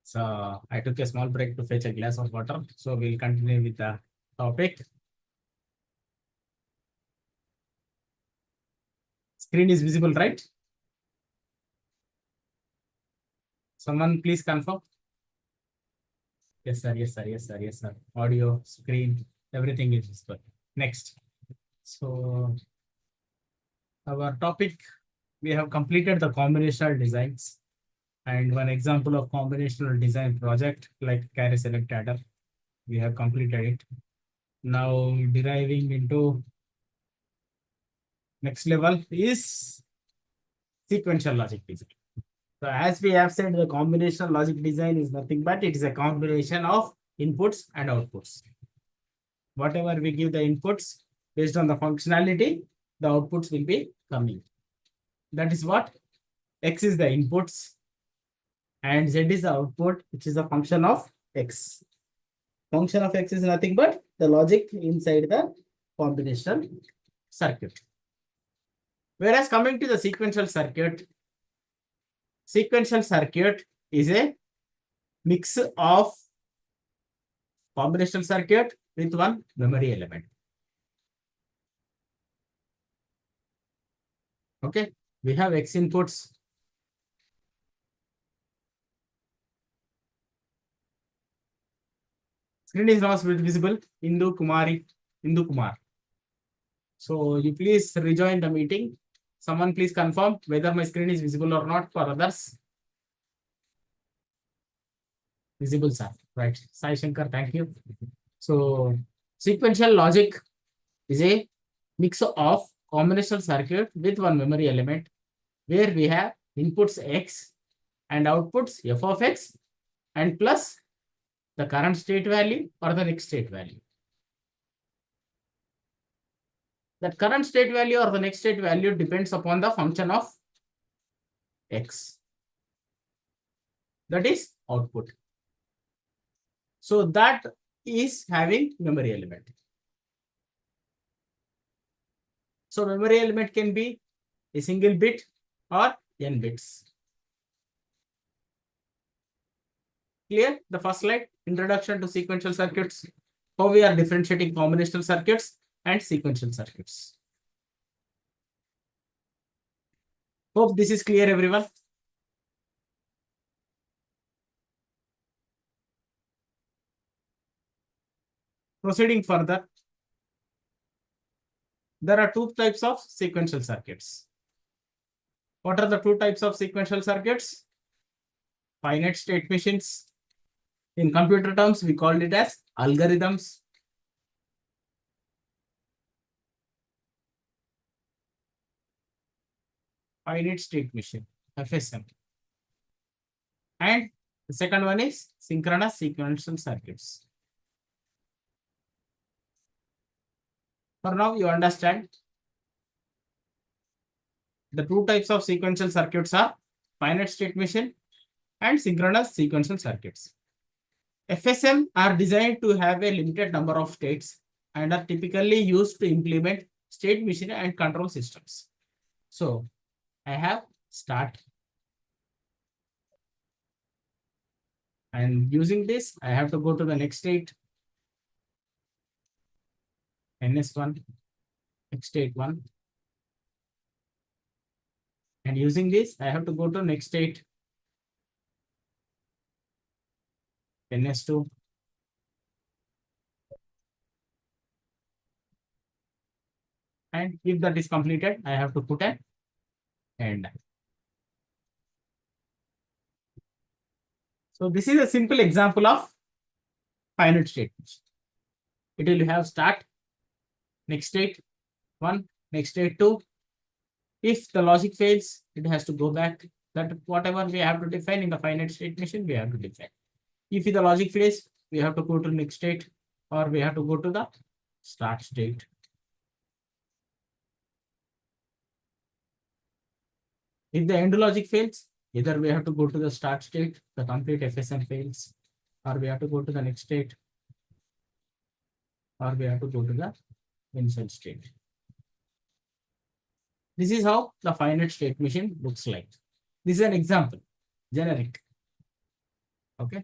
So I took a small break to fetch a glass of water. So we'll continue with the topic. Screen is visible, right? Someone please confirm. Yes, sir. Yes, sir. Yes, sir. Yes, sir. Audio, screen, everything is visible. Next. So our topic, we have completed the combinational designs. And one example of combinational design project like carry select adder, we have completed it. Now deriving into next level is sequential logic design. So as we have said, the combinational logic design is nothing but it is a combination of inputs and outputs. Whatever we give the inputs based on the functionality, the outputs will be coming. That is what X is the inputs and Z is the output, which is a function of X. Function of X is nothing but the logic inside the combinational circuit. Whereas coming to the sequential circuit is a mix of combinational circuit with one memory element. Okay, we have X inputs. Screen is not visible. Indu Kumar. So you please rejoin the meeting. Someone please confirm whether my screen is visible or not for others. Visible, sir. Right. Sai Shankar, thank you. So sequential logic is a mix of combinational circuit with one memory element where we have inputs X and outputs f of X and plus the current state value or the next state value. That current state value or the next state value depends upon the function of X. That is output. So that is having memory element. So memory element can be a single bit or n bits. Clear? The first slide, introduction to sequential circuits, how we are differentiating combinational circuits and sequential circuits. Hope this is clear, everyone. Proceeding further, there are two types of sequential circuits. What are the two types of sequential circuits? Finite state machines. In computer terms, we call it as algorithms. Finite state machine, FSM. And the second one is synchronous sequential circuits. For now, you understand the two types of sequential circuits are finite state machine and synchronous sequential circuits. FSM are designed to have a limited number of states and are typically used to implement state machine and control systems. So I have start. And using this, I have to go to the next state. NS1, next state 1. And using this, I have to go to next state. NS2. And if that is completed, I have to put an end. So this is a simple example of finite state. It will have start, next state 1, next state 2. If the logic fails, it has to go back. That whatever we have to define in the finite state machine, we have to define. If the logic fails, we have to go to next state or we have to go to the start state. If the end logic fails, either we have to go to the start state, the complete FSM fails, or we have to go to the next state, or we have to go to the initial state. This is how the finite state machine looks like. This is an example, generic. Okay.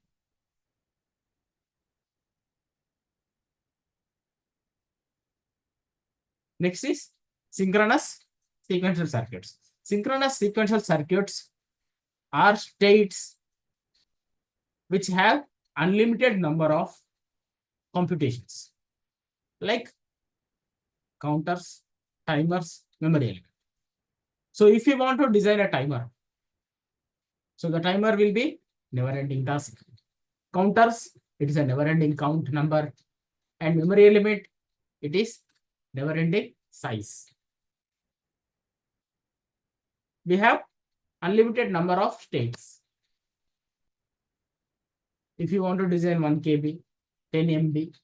Next is synchronous sequential circuits. Synchronous sequential circuits are states which have unlimited number of computations, like counters, timers, memory element. So if you want to design a timer, so the timer will be never-ending task. Counters, it is a never-ending count number, and memory element, it is never-ending size. We have unlimited number of states. If you want to design 1 KB, 10 MB,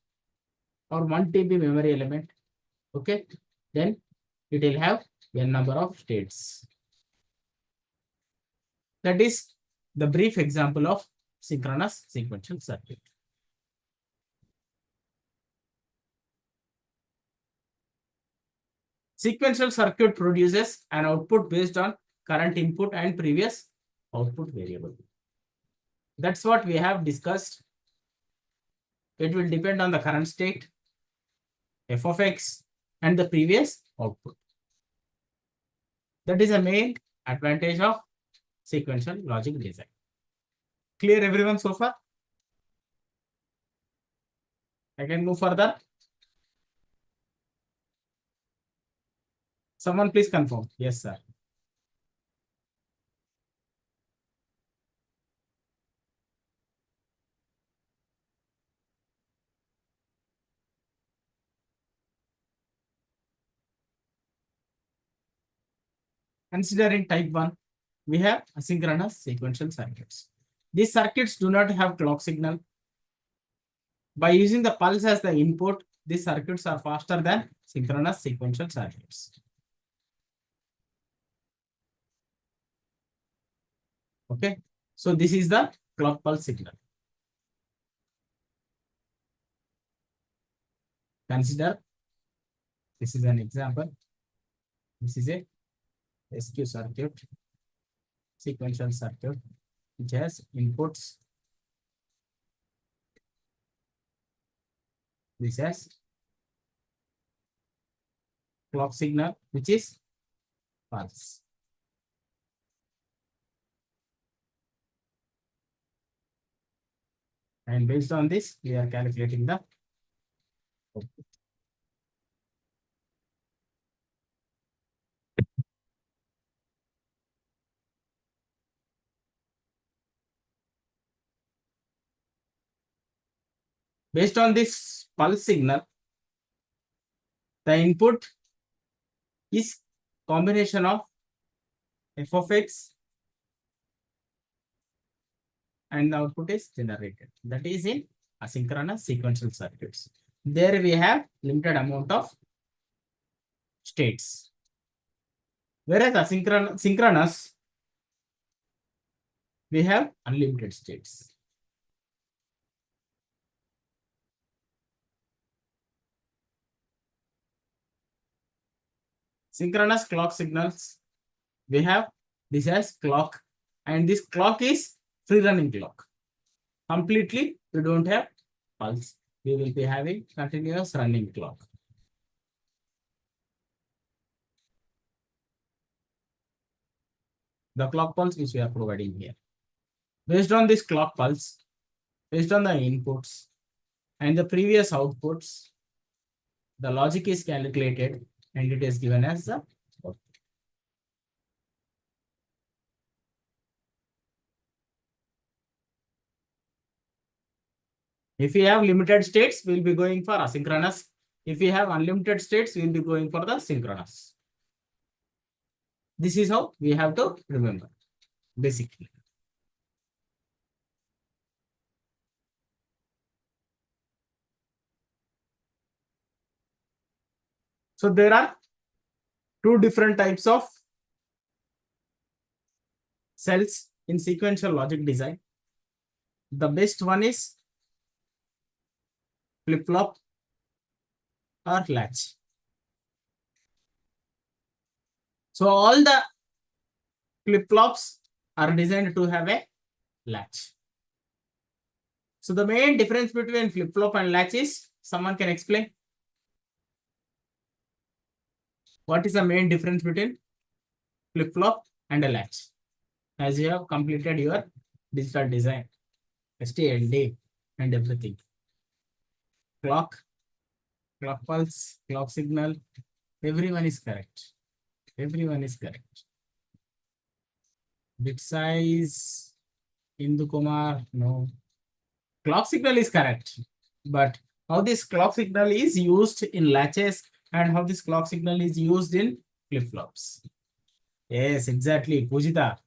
or 1 TB memory element, okay, then it will have n number of states. That is the brief example of synchronous sequential circuit. Sequential circuit produces an output based on current input and previous output variable. That's what we have discussed. It will depend on the current state, f of x, and the previous output. That is the main advantage of sequential logic design. Clear everyone so far? I can move further. Someone please confirm. Yes, sir. Considering type 1, we have asynchronous sequential circuits. These circuits do not have clock signal. By using the pulse as the input, these circuits are faster than synchronous sequential circuits. Okay, so this is the clock pulse signal. Consider this is an example. This is a SQ circuit, sequential circuit, which has inputs. This has clock signal, which is pulse. And based on this, we are calculating the output. Based on this pulse signal, the input is combination of f of x and the output is generated. That is in asynchronous sequential circuits. There we have limited amount of states. Whereas synchronous, we have unlimited states. Synchronous clock signals, we have this as clock, and this clock is free running clock. Completely, we don't have pulse. We will be having continuous running clock. The clock pulse which we are providing here. Based on this clock pulse, based on the inputs and the previous outputs, the logic is calculated and it is given as the output. If we have limited states, we'll be going for asynchronous. If we have unlimited states, we'll be going for the synchronous. This is how we have to remember, basically. So there are two different types of cells in sequential logic design. The best one is flip-flop or latch. So all the flip-flops are designed to have a latch. So the main difference between flip-flop and latch is, someone can explain? What is the main difference between flip-flop and a latch? As you have completed your digital design, STLD and everything. Clock pulse, clock signal, everyone is correct. Everyone is correct. Bit size, Hindu Kumar, no. Clock signal is correct. But how this clock signal is used in latches and how this clock signal is used in flip-flops. Yes, exactly. Pujita,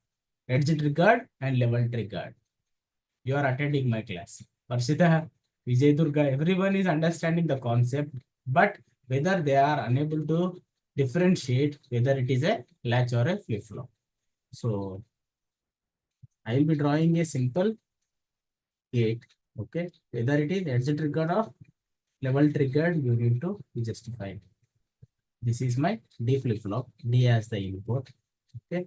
edge triggered and level triggered. You are attending my class. Parshita, Vijay Durga, everyone is understanding the concept, but whether they are unable to differentiate whether it is a latch or a flip-flop. So I will be drawing a simple gate. Okay, whether it is edge triggered or level triggered, you need to justify. This is my D flip-flop, D as the input. Okay,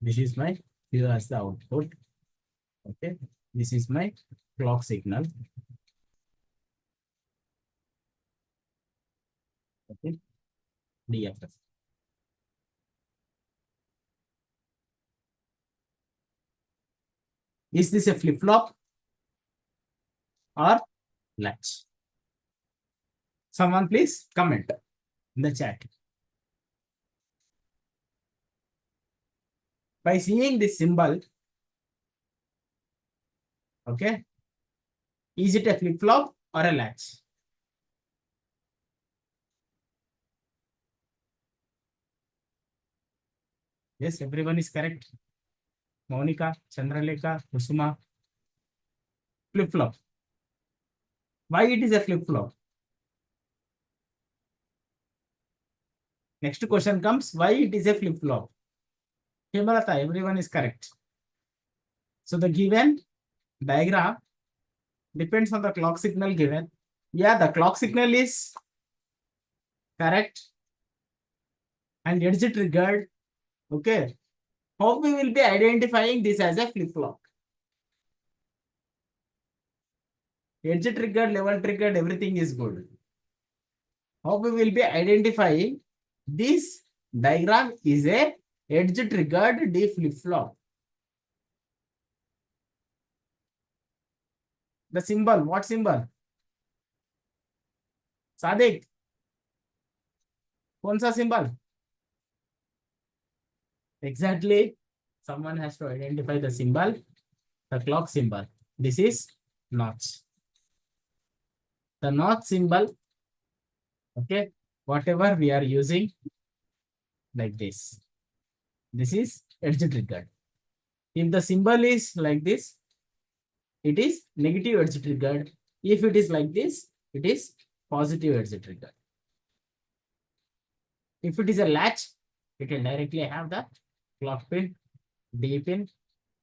this is my Q as the output. Okay, this is my clock signal. Okay, DFS. Is this a flip-flop or latch? Someone please comment in the chat. By seeing this symbol, okay, is it a flip-flop or a latch? Yes, everyone is correct. Monica, Chandralekha, Kusuma. Flip-flop. Why it is a flip-flop? Next question comes, why it is a flip-flop? Hemalata, everyone is correct. So the given diagram depends on the clock signal given. Yeah, the clock signal is correct and edge triggered. Okay. How we will be identifying this as a flip-flop? Edge triggered, level triggered, everything is good. How we will be identifying this diagram is a edge triggered D flip-flop. The symbol, what symbol? Sadik, कौन सा symbol? Exactly. Someone has to identify the symbol, the clock symbol. This is notch. The notch symbol, okay, whatever we are using like this. This is edge triggered. If the symbol is like this, it is negative edge triggered. If it is like this, it is positive edge triggered. If it is a latch, it will directly have the clock pin, D pin,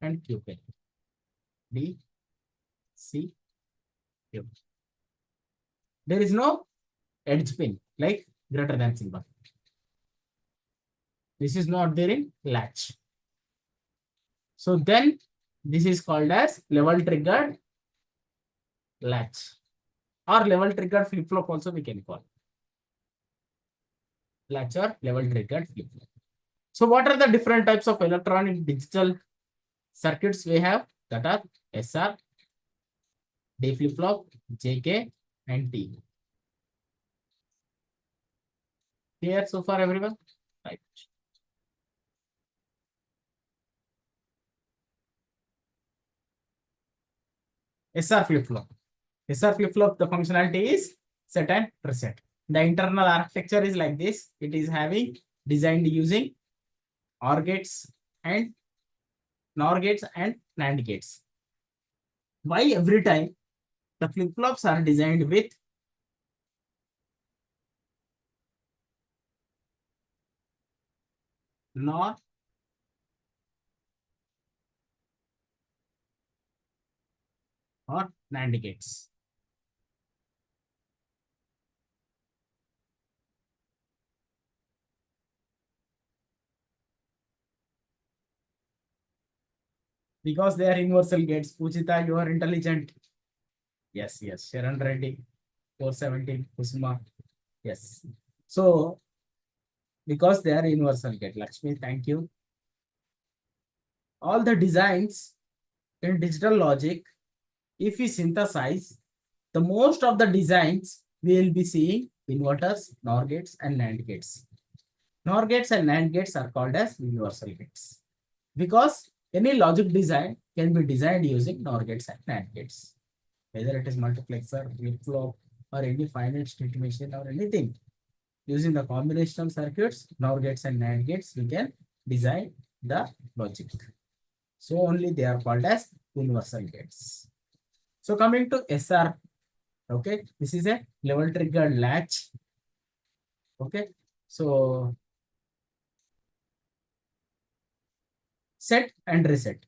and Q pin. D, C, Q. There is no edge pin like greater than symbol. This is not there in latch. So then this is called as level triggered latch or level triggered flip-flop also we can call. Latch or level triggered flip-flop. So what are the different types of electronic digital circuits we have? That are SR, D flip-flop, JK, and T. Clear so far, everyone? Right. SR flip-flop. SR flip-flop, the functionality is set and reset. The internal architecture is like this. It is having designed using OR gates and NOR gates and NAND gates. Why every time the flip-flops are designed with NOR or NAND gates? Because they are universal gates. Puchita, you are intelligent. Yes, yes. Sharon Reddy, 417, Kusuma. Yes. So, because they are universal gate. Lakshmi, thank you. All the designs in digital logic, if we synthesize, the most of the designs we will be seeing inverters, NOR gates, and NAND gates. NOR gates and NAND gates are called as universal gates because any logic design can be designed using NOR gates and NAND gates, whether it is multiplexer, flip-flop, or any finite state machine or anything. Using the combinational circuits, NOR gates and NAND gates, we can design the logic. So only they are called as universal gates. So coming to SR, okay, this is a level triggered latch. Okay, so set and reset.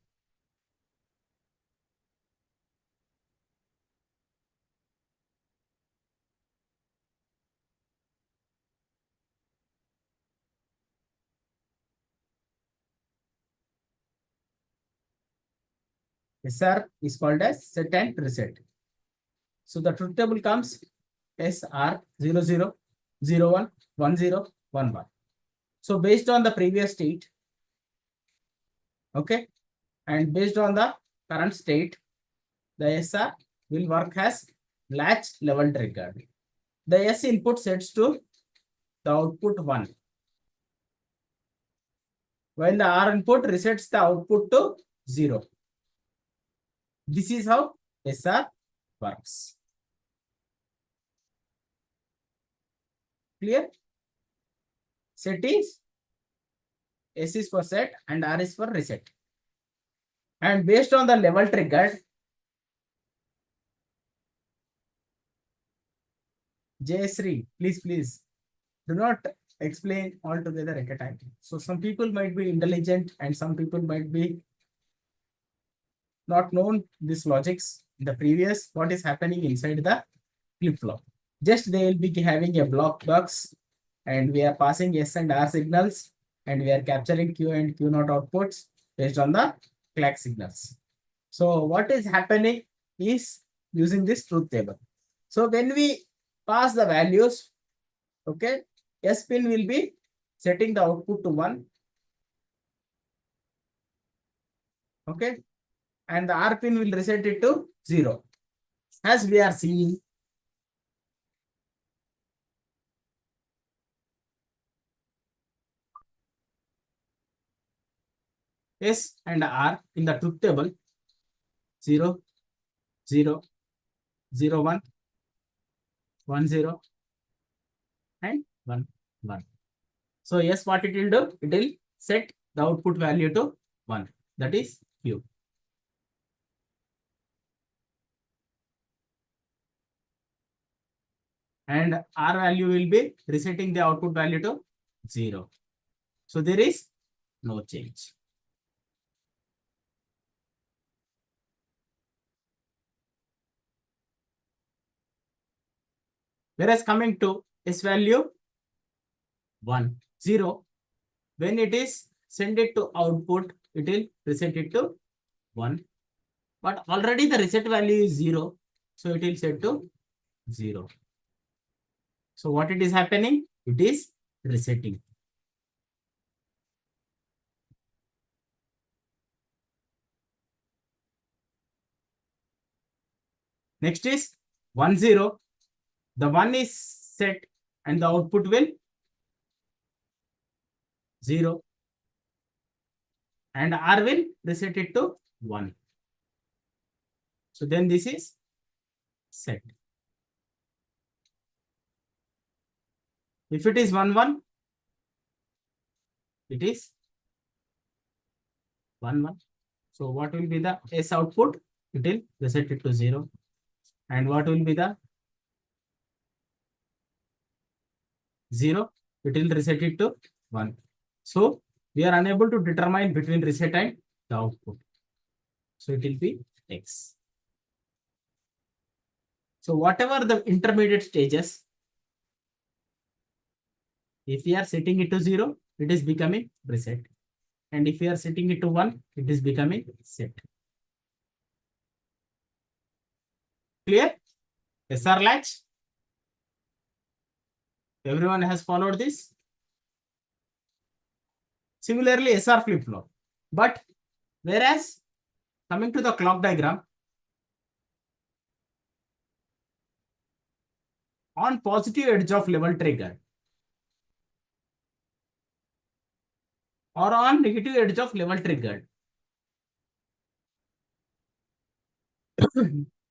SR is called as set and reset. So the truth table comes SR 00, 01, 10, 11. So based on the previous state, okay, and based on the current state, the SR will work as latch level triggered. The S input sets to the output 1, while the R input resets the output to 0. This is how SR works. Clear? Set is S is for set and R is for reset. And based on the level triggered, J3, please do not explain all together at a time. So some people might be intelligent and some people might be not known this logics, the previous, what is happening inside the flip-flop. Just they will be having a Blackbucks and we are passing S and R signals and we are capturing Q and Q naught outputs based on the clock signals. So what is happening is using this truth table. So when we pass the values, okay, S pin will be setting the output to 1. Okay, and the R pin will reset it to 0. As we are seeing, S and R in the truth table 0, 0, 0, 1, 1, 0, and 1, 1. So yes, what it will do? It will set the output value to 1. That is Q. And R value will be resetting the output value to 0. So there is no change. Whereas coming to S value 1, 0, when it is send it to output, it will reset it to 1. But already the reset value is 0. So it will set to 0. So what it is happening? It is resetting. Next is 1, 0. The 1 is set and the output will 0. And R will reset it to 1. So then this is set. If it is 1, 1, it is 1, 1. So what will be the S output? It will reset it to 0. And what will be the 0? It will reset it to 1. So we are unable to determine between reset and the output. So it will be X. So whatever the intermediate stages, if we are setting it to 0, it is becoming reset. And if we are setting it to 1, it is becoming set. Clear? SR latch. Everyone has followed this. Similarly, SR flip-flop. But whereas coming to the clock diagram, on positive edge of level trigger or on negative edge of level triggered,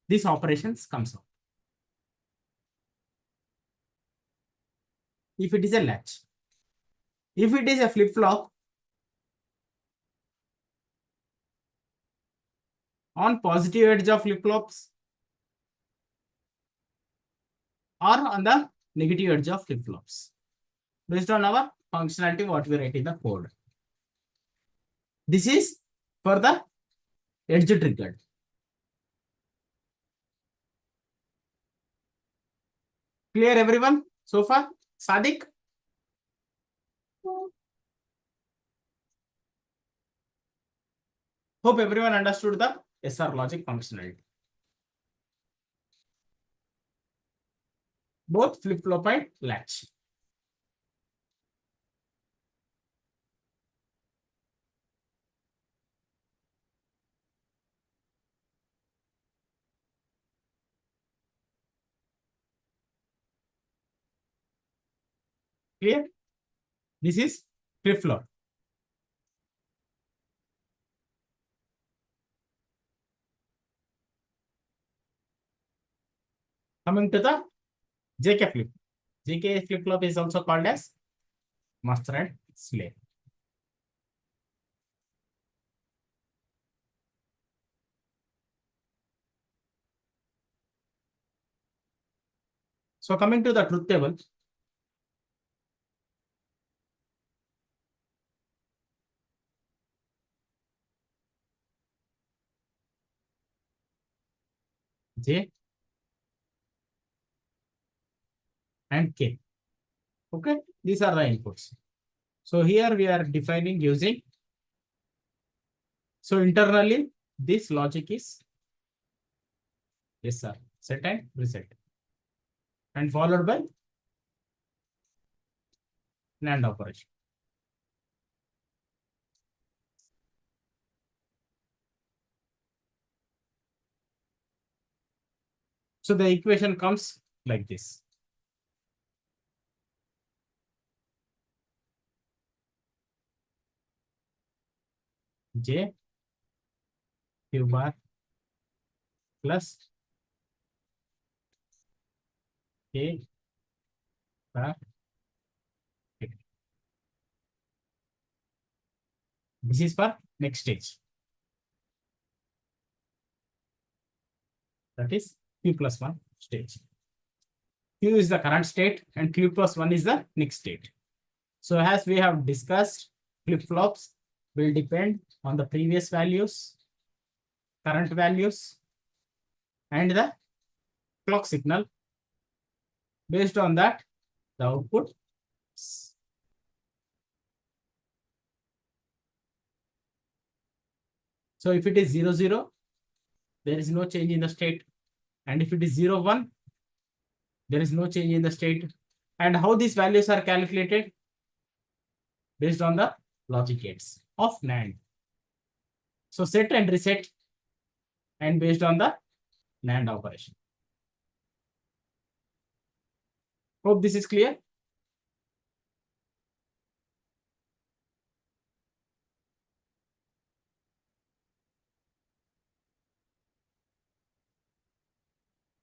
these operations comes out. If it is a latch, if it is a flip-flop, on positive edge of flip-flops or on the negative edge of flip-flops, based on our functionality what we write in the code. This is for the edge triggered. Clear everyone so far? Sadiq? Hope everyone understood the SR logic functionality. Both flip-flop and latch. Clear? This is flip-flop. Coming to the JK flip. JK flip-flop is also called as master and slave. So coming to the truth table, J and K. Okay, these are the inputs. So here we are defining using. So internally, this logic is SR, set and reset, and followed by NAND operation. So the equation comes like this. J Q bar plus K bar. This is for next stage. That is Q plus 1 stage. Q is the current state and Q plus 1 is the next state. So as we have discussed, flip-flops will depend on the previous values, current values, and the clock signal. Based on that, the output. So if it is 0, 0, there is no change in the state. And if it is 0, 1, there is no change in the state. And how these values are calculated? Based on the logic gates of NAND. So set and reset, and based on the NAND operation. Hope this is clear.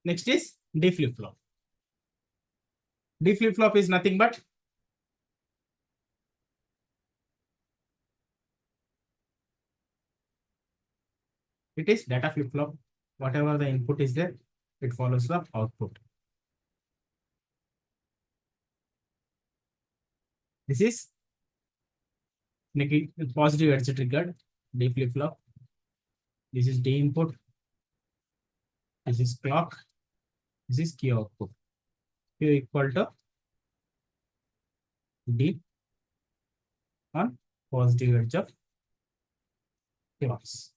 Next is D flip-flop. D flip-flop is nothing but it is data flip-flop. Whatever the input is there, it follows the output. This is negative positive edge triggered D flip-flop. This is D input. This is clock. This is Q output. Q equal to D on positive edge of clocks.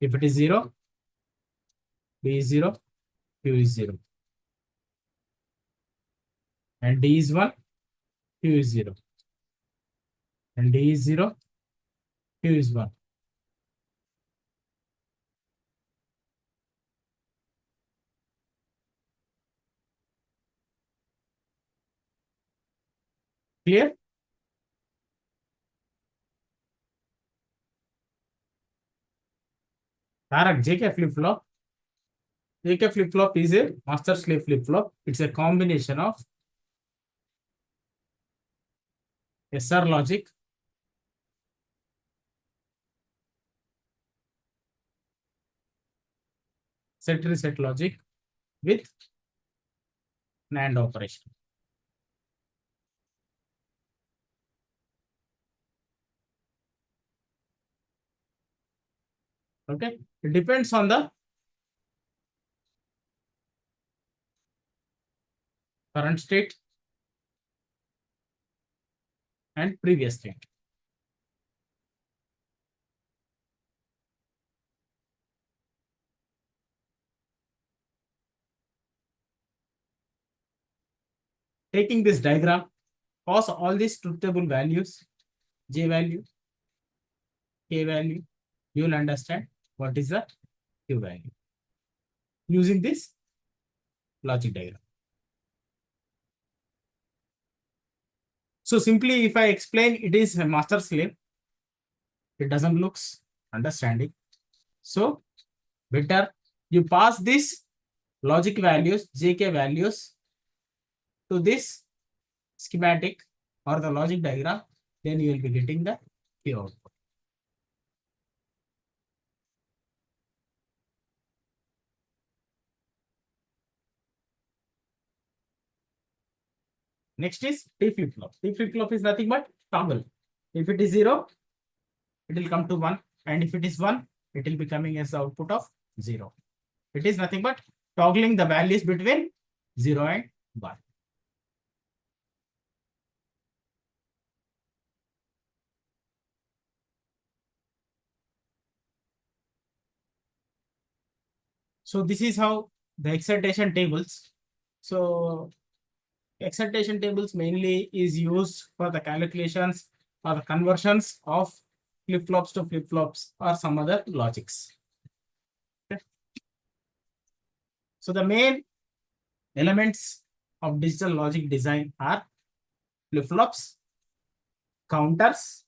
If it is 0, B is 0, Q is 0. And D is 1, Q is 0. And D is 0, Q is 1. Clear? Correct. JK flip-flop. JK flip-flop is a master slave flip-flop. It's a combination of SR logic, set reset logic with NAND operation. Okay. It depends on the current state and previous state. Taking this diagram, pass all these truth table values, J value, K value, you will understand what is the Q value using this logic diagram. So simply if I explain it is a master slave, it doesn't looks understanding. So better you pass this logic values, JK values to this schematic or the logic diagram, then you will be getting the Q output. Next is T flip-flop. T flip-flop is nothing but toggle. If it is 0, it will come to 1. And if it is 1, it will be coming as the output of 0. It is nothing but toggling the values between 0 and 1. So this is how the excitation tables. So excitation tables mainly is used for the calculations or the conversions of flip-flops to flip-flops or some other logics. Okay. So the main elements of digital logic design are flip-flops, counters,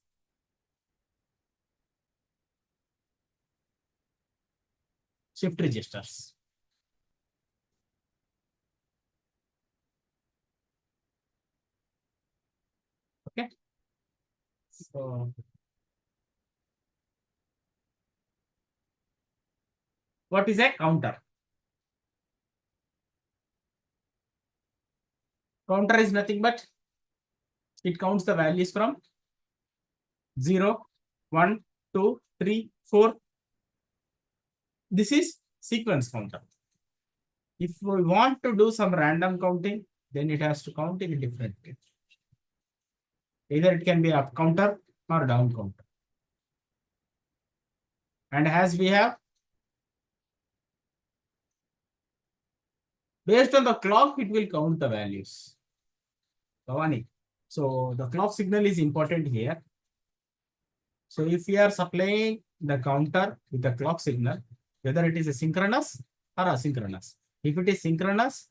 shift registers. Okay. So what is a counter? Counter is nothing but it counts the values from 0, 1, 2, 3, 4. This is sequence counter. If we want to do some random counting, then it has to count in a different way. Either it can be up counter or down counter. And as we have, based on the clock, it will count the values. So the clock signal is important here. So if we are supplying the counter with the clock signal, whether it is a synchronous or asynchronous. If it is synchronous,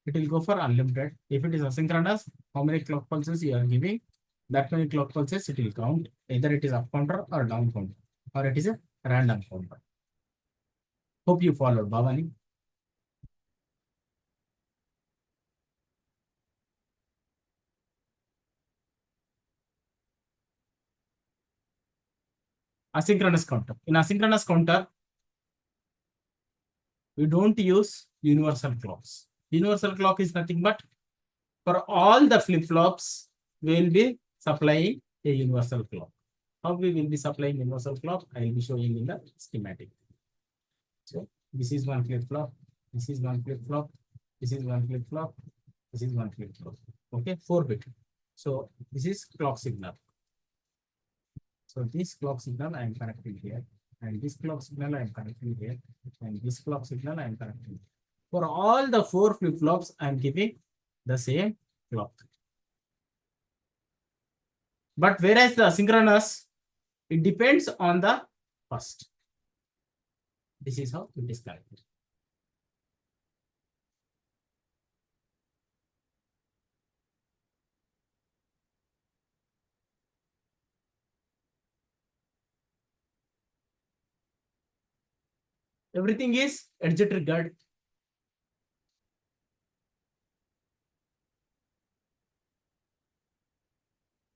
it will go for unlimited. If it is asynchronous, how many clock pulses you are giving, that many clock pulses it will count. Either it is up counter or down counter, or it is a random counter. Hope you followed, Bhavani. Asynchronous counter. In asynchronous counter, we don't use universal clocks. Universal clock is nothing but for all the flip-flops, we will be supplying a universal clock. How we will be supplying universal clock? I will be showing in the schematic. So this is one flip-flop. This is one flip-flop. This is one flip-flop. This is one flip-flop. Okay, 4-bit. So this is clock signal. So this clock signal I am connecting here, and this clock signal I am connecting here, and this clock signal I am connecting. For all the 4 flip-flops, I am giving the same clock. But whereas the synchronous, it depends on the first. This is how it is connected. Everything is edge triggered.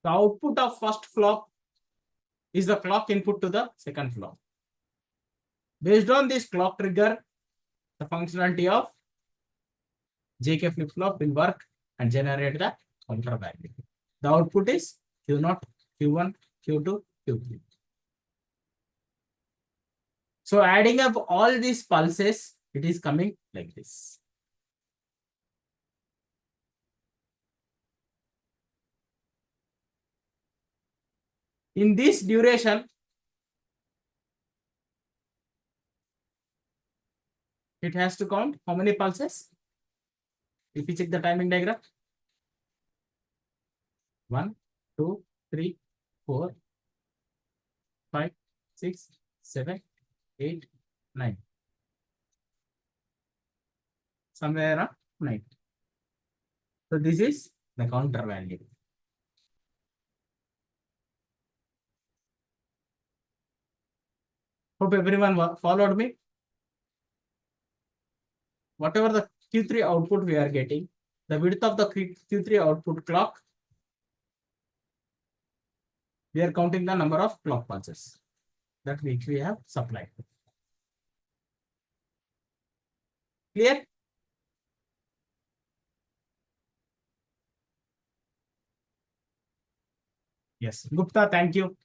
The output of first flop is the clock input to the second flop. Based on this clock trigger, the functionality of JK flip-flop will work and generate the counter value. The output is Q0, Q1, Q2, Q3. So adding up all these pulses, it is coming like this. In this duration, it has to count how many pulses? If you check the timing diagram, 1, 2, 3, 4, 5, 6, 7, 8, 9. Somewhere around 9. So this is the counter value. Hope everyone followed me. Whatever the Q3 output we are getting, the width of the Q3 output clock, we are counting the number of clock pulses that which we have supplied. Clear? Yes. Gupta, thank you.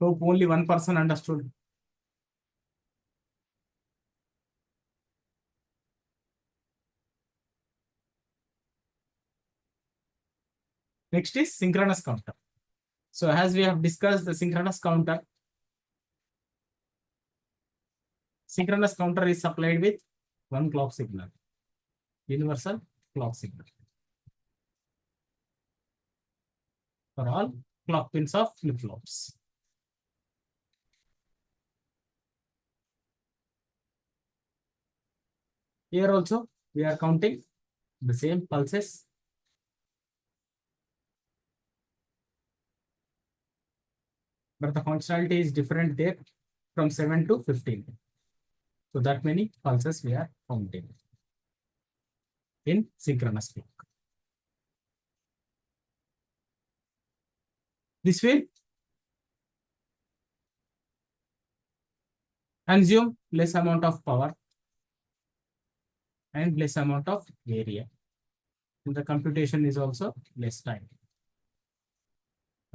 Hope only one person understood. Next is synchronous counter. So as we have discussed the synchronous counter is supplied with one clock signal, universal clock signal for all clock pins of flip-flops. Here also we are counting the same pulses. But the functionality is different there from 7 to 15. So that many pulses we are counting in synchronous clock. This will consume less amount of power and less amount of area. And the computation is also less time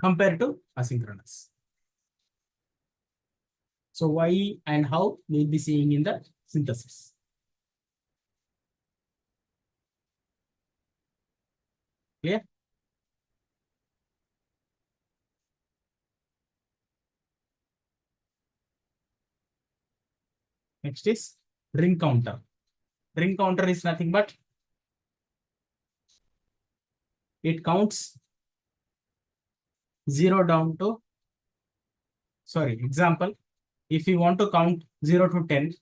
compared to asynchronous. So why and how we'll be seeing in the synthesis. Clear? Next is ring counter. Ring counter is nothing but it counts 0 down to, sorry, example, if you want to count 0 to 10,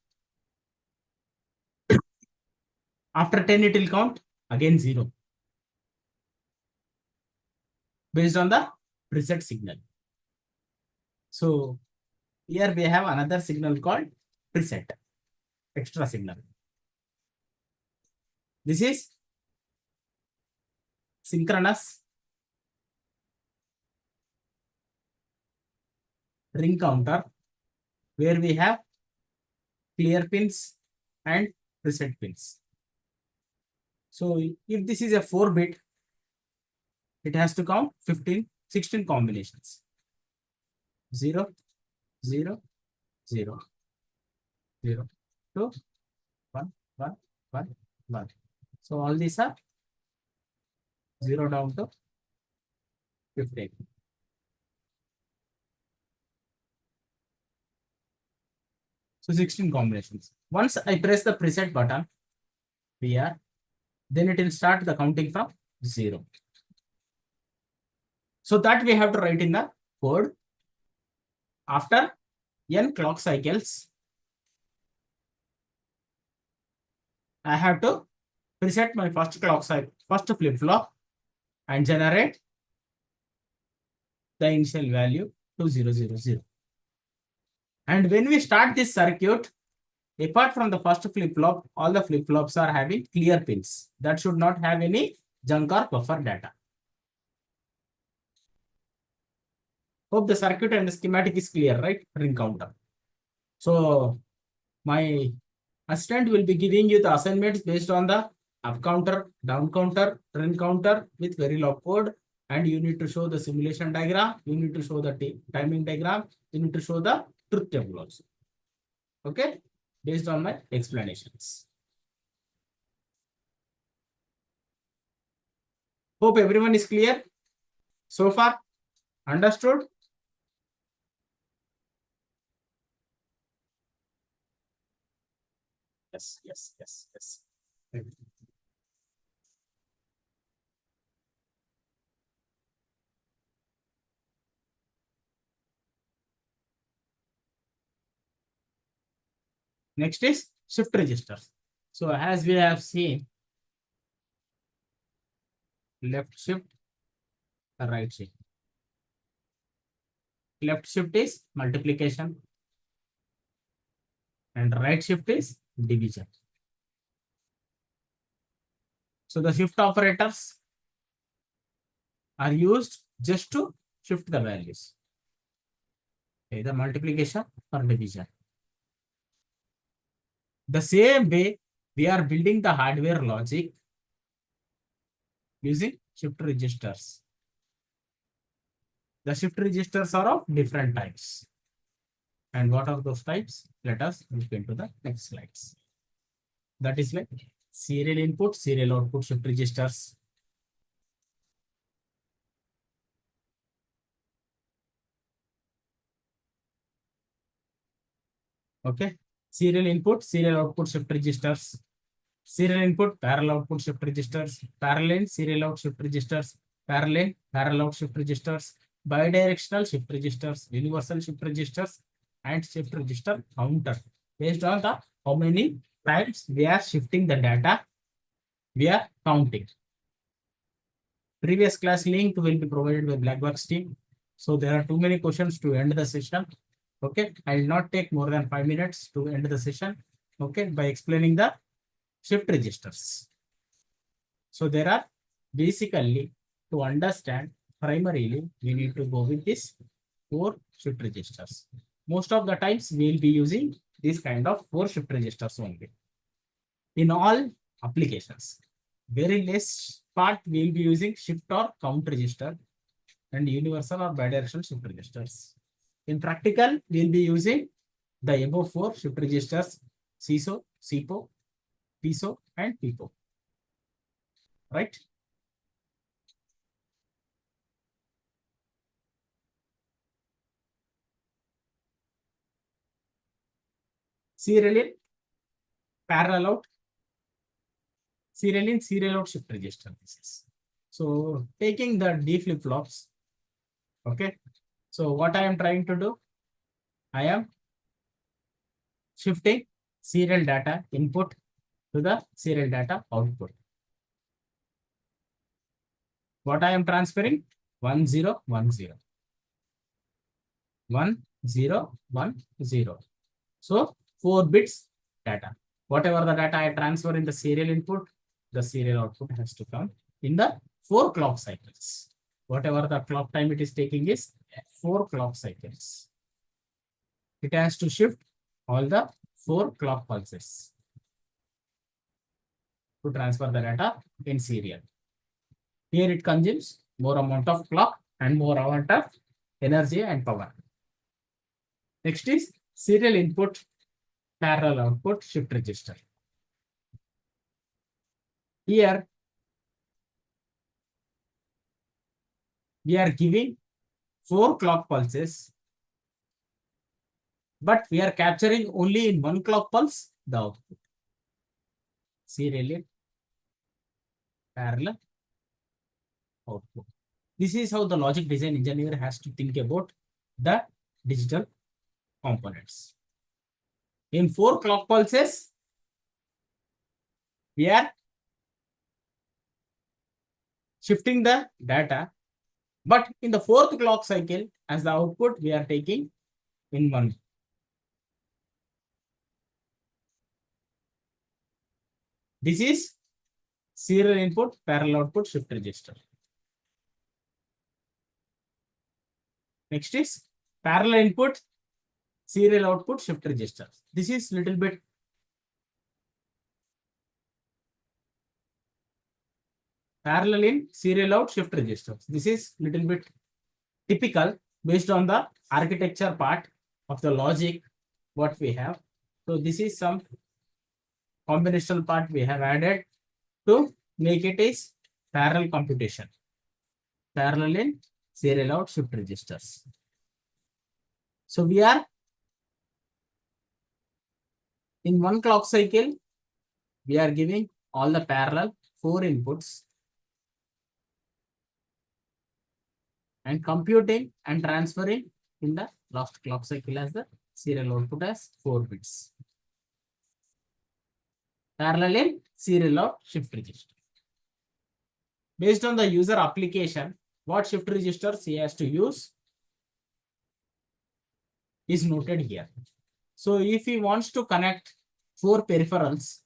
after 10 it will count again 0 based on the preset signal. So here we have another signal called preset, extra signal. This is synchronous ring counter where we have clear pins and preset pins. So if this is a 4-bit, it has to count 16 combinations. 0, 0, 0, 0, 2, 1, 1, 1, 1. So all these are 0 down to 15. So 16 combinations. Once I press the preset button here, then it will start the counting from 0. So that we have to write in the code. After n clock cycles, I have to preset my first clock cycle, first flip flop, and generate the initial value to 000. And when we start this circuit, apart from the first flip flop, all the flip flops are having clear pins that should not have any junk or buffer data. Hope the circuit and the schematic is clear, right? Ring counter. So my assistant will be giving you the assignments based on the up counter, down counter, ring counter with Verilog code, and you need to show the simulation diagram. You need to show the timing diagram. You need to show the truth table also. Okay, based on my explanations. Hope everyone is clear so far. Understood? Yes, yes, yes, yes. Next is shift registers. So as we have seen, left shift, right shift. Left shift is multiplication and right shift is division. So the shift operators are used just to shift the values, either multiplication or division. The same way we are building the hardware logic using shift registers. The shift registers are of different types. And what are those types? Let us look into the next slides. That is like serial input, serial output shift registers. Okay. Serial input, serial output shift registers. Serial input, parallel output shift registers. Parallel, serial out shift registers. Parallel, parallel out shift registers. Bidirectional shift registers. Universal shift registers. And shift register counter. Based on the how many times we are shifting the data, we are counting. Previous class link will be provided by Blackbucks team. So there are too many questions to end the session. Okay, I will not take more than 5 minutes to end the session. Okay, by explaining the shift registers. So there are basically, to understand, primarily we need to go with this 4 shift registers. Most of the times we will be using this kind of 4 shift registers only in all applications. Very less part we will be using shift or count register and universal or bidirectional shift registers. In practical, we will be using the above 4 shift registers: CISO, CIPO, PISO, and PIPO. Right? Serial in, parallel out, serial in, serial out shift register. This is. So taking the D flip flops. Okay. So what I am trying to do, I am shifting serial data input to the serial data output. What I am transferring? 1 0 1 0. 1 0 1 0. So 4 bits data. Whatever the data I transfer in the serial input, the serial output has to come in the 4 clock cycles. Whatever the clock time it is taking is 4 clock cycles. It has to shift all the 4 clock pulses to transfer the data in serial. Here it consumes more amount of clock and more amount of energy and power. Next is serial input, parallel output shift register. Here we are giving 4 clock pulses but we are capturing only in one clock pulse the output. Serially parallel output. This is how the logic design engineer has to think about the digital components. In 4 clock pulses, we are shifting the data, but in the 4th clock cycle, as the output, we are taking in one. This is serial input, parallel output, shift register. Next is parallel input, serial output, shift register. This is little bit parallel in, serial out, shift register. This is little bit typical based on the architecture part of the logic what we have. So this is some combinational part we have added to make it is parallel computation. Parallel in, serial out, shift registers. So we are in one clock cycle, we are giving all the parallel 4 inputs and computing and transferring in the last clock cycle as the serial output as 4 bits. Parallel in, serial out, shift register. Based on the user application, what shift registers he has to use is noted here. So if he wants to connect 4 peripherals,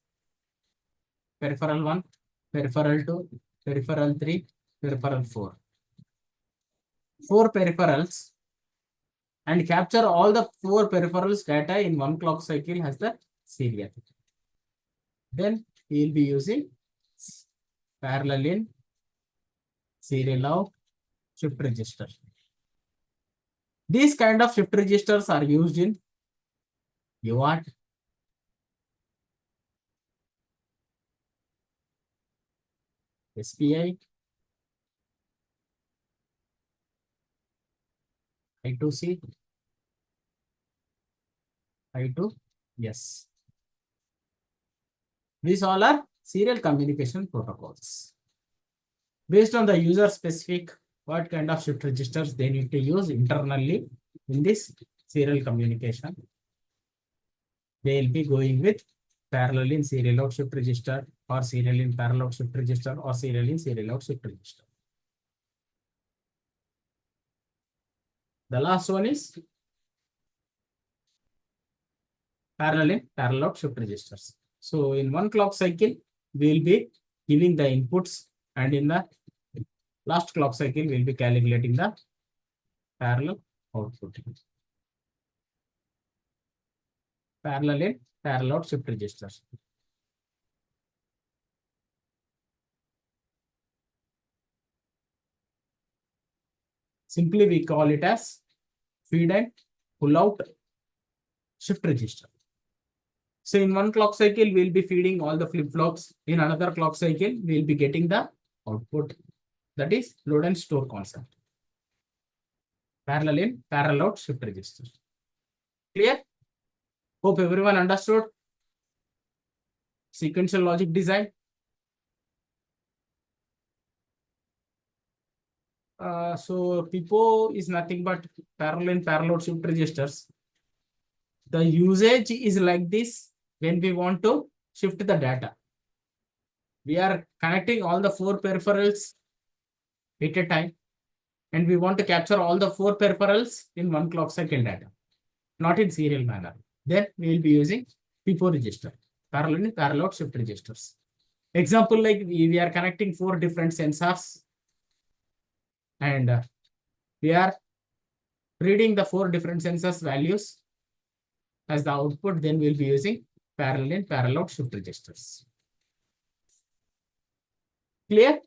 peripheral 1, peripheral 2, peripheral 3, peripheral 4. 4 peripherals and capture all the 4 peripherals data in one clock cycle as the serial. Then he will be using parallel in, serial out, shift register. These kind of shift registers are used in UART, SPI, I2C, I2S. These all are serial communication protocols. Based on the user specific, what kind of shift registers they need to use internally in this serial communication. They will be going with parallel in, serial out, shift register, or serial in, parallel out, shift register, or serial in, serial out, shift register. The last one is parallel in, parallel out, shift registers. So in one clock cycle, we will be giving the inputs, and in the last clock cycle, we will be calculating the parallel output. Parallel in, parallel out, shift registers. Simply we call it as feed and pull out shift register. So in one clock cycle, we'll be feeding all the flip-flops. In another clock cycle, we'll be getting the output. That is load and store concept. Parallel in, parallel out, shift register. Clear? Hope everyone understood. Sequential logic design. So PIPO is nothing but parallel in, parallel out, shift registers. The usage is like this when we want to shift the data. We are connecting all the 4 peripherals at a time, and we want to capture all the 4 peripherals in one clock cycle data, not in serial manner. Then we will be using PIPO register, parallel in, parallel out, shift registers. Example, like we are connecting 4 different sensors, and we are reading the 4 different sensors values as the output. Then we'll be using parallel in, parallel out, shift registers. Clear?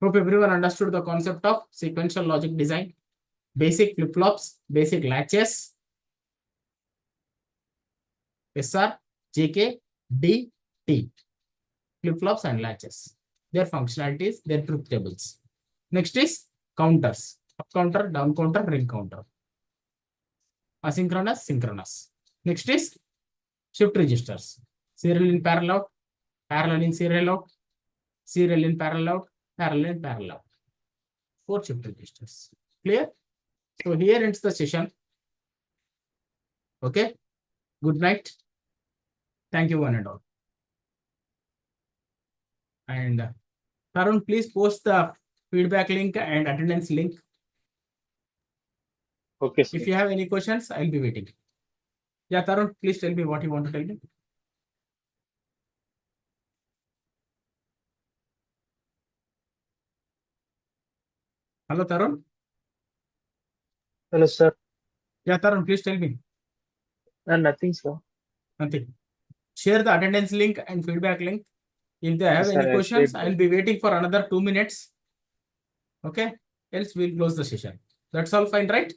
Hope everyone understood the concept of sequential logic design. Basic flip-flops, basic latches, SR, JK, D, T. Flip-flops and latches. Their functionalities, their truth tables. Next is counters. Up counter, down counter, ring counter. asynchronous, synchronous. Next is shift registers. Serial in parallel, parallel in serial out, serial in parallel out, parallel in parallel out. 4 shift registers. Clear? So here ends the session. Okay. Good night. Thank you one and all. And Tarun, please post the feedback link and attendance link. Okay, sir. If you have any questions, I'll be waiting. Yeah, Tarun, please tell me what you want to tell me. Hello, Tarun. Hello, sir. Yeah, Tarun, please tell me. Nothing, sir. Nothing. Share the attendance link and feedback link. If they have Yes, any sir, I questions, shared I'll them. be waiting for another 2 minutes. Okay. Else we'll close the session. That's all fine, right?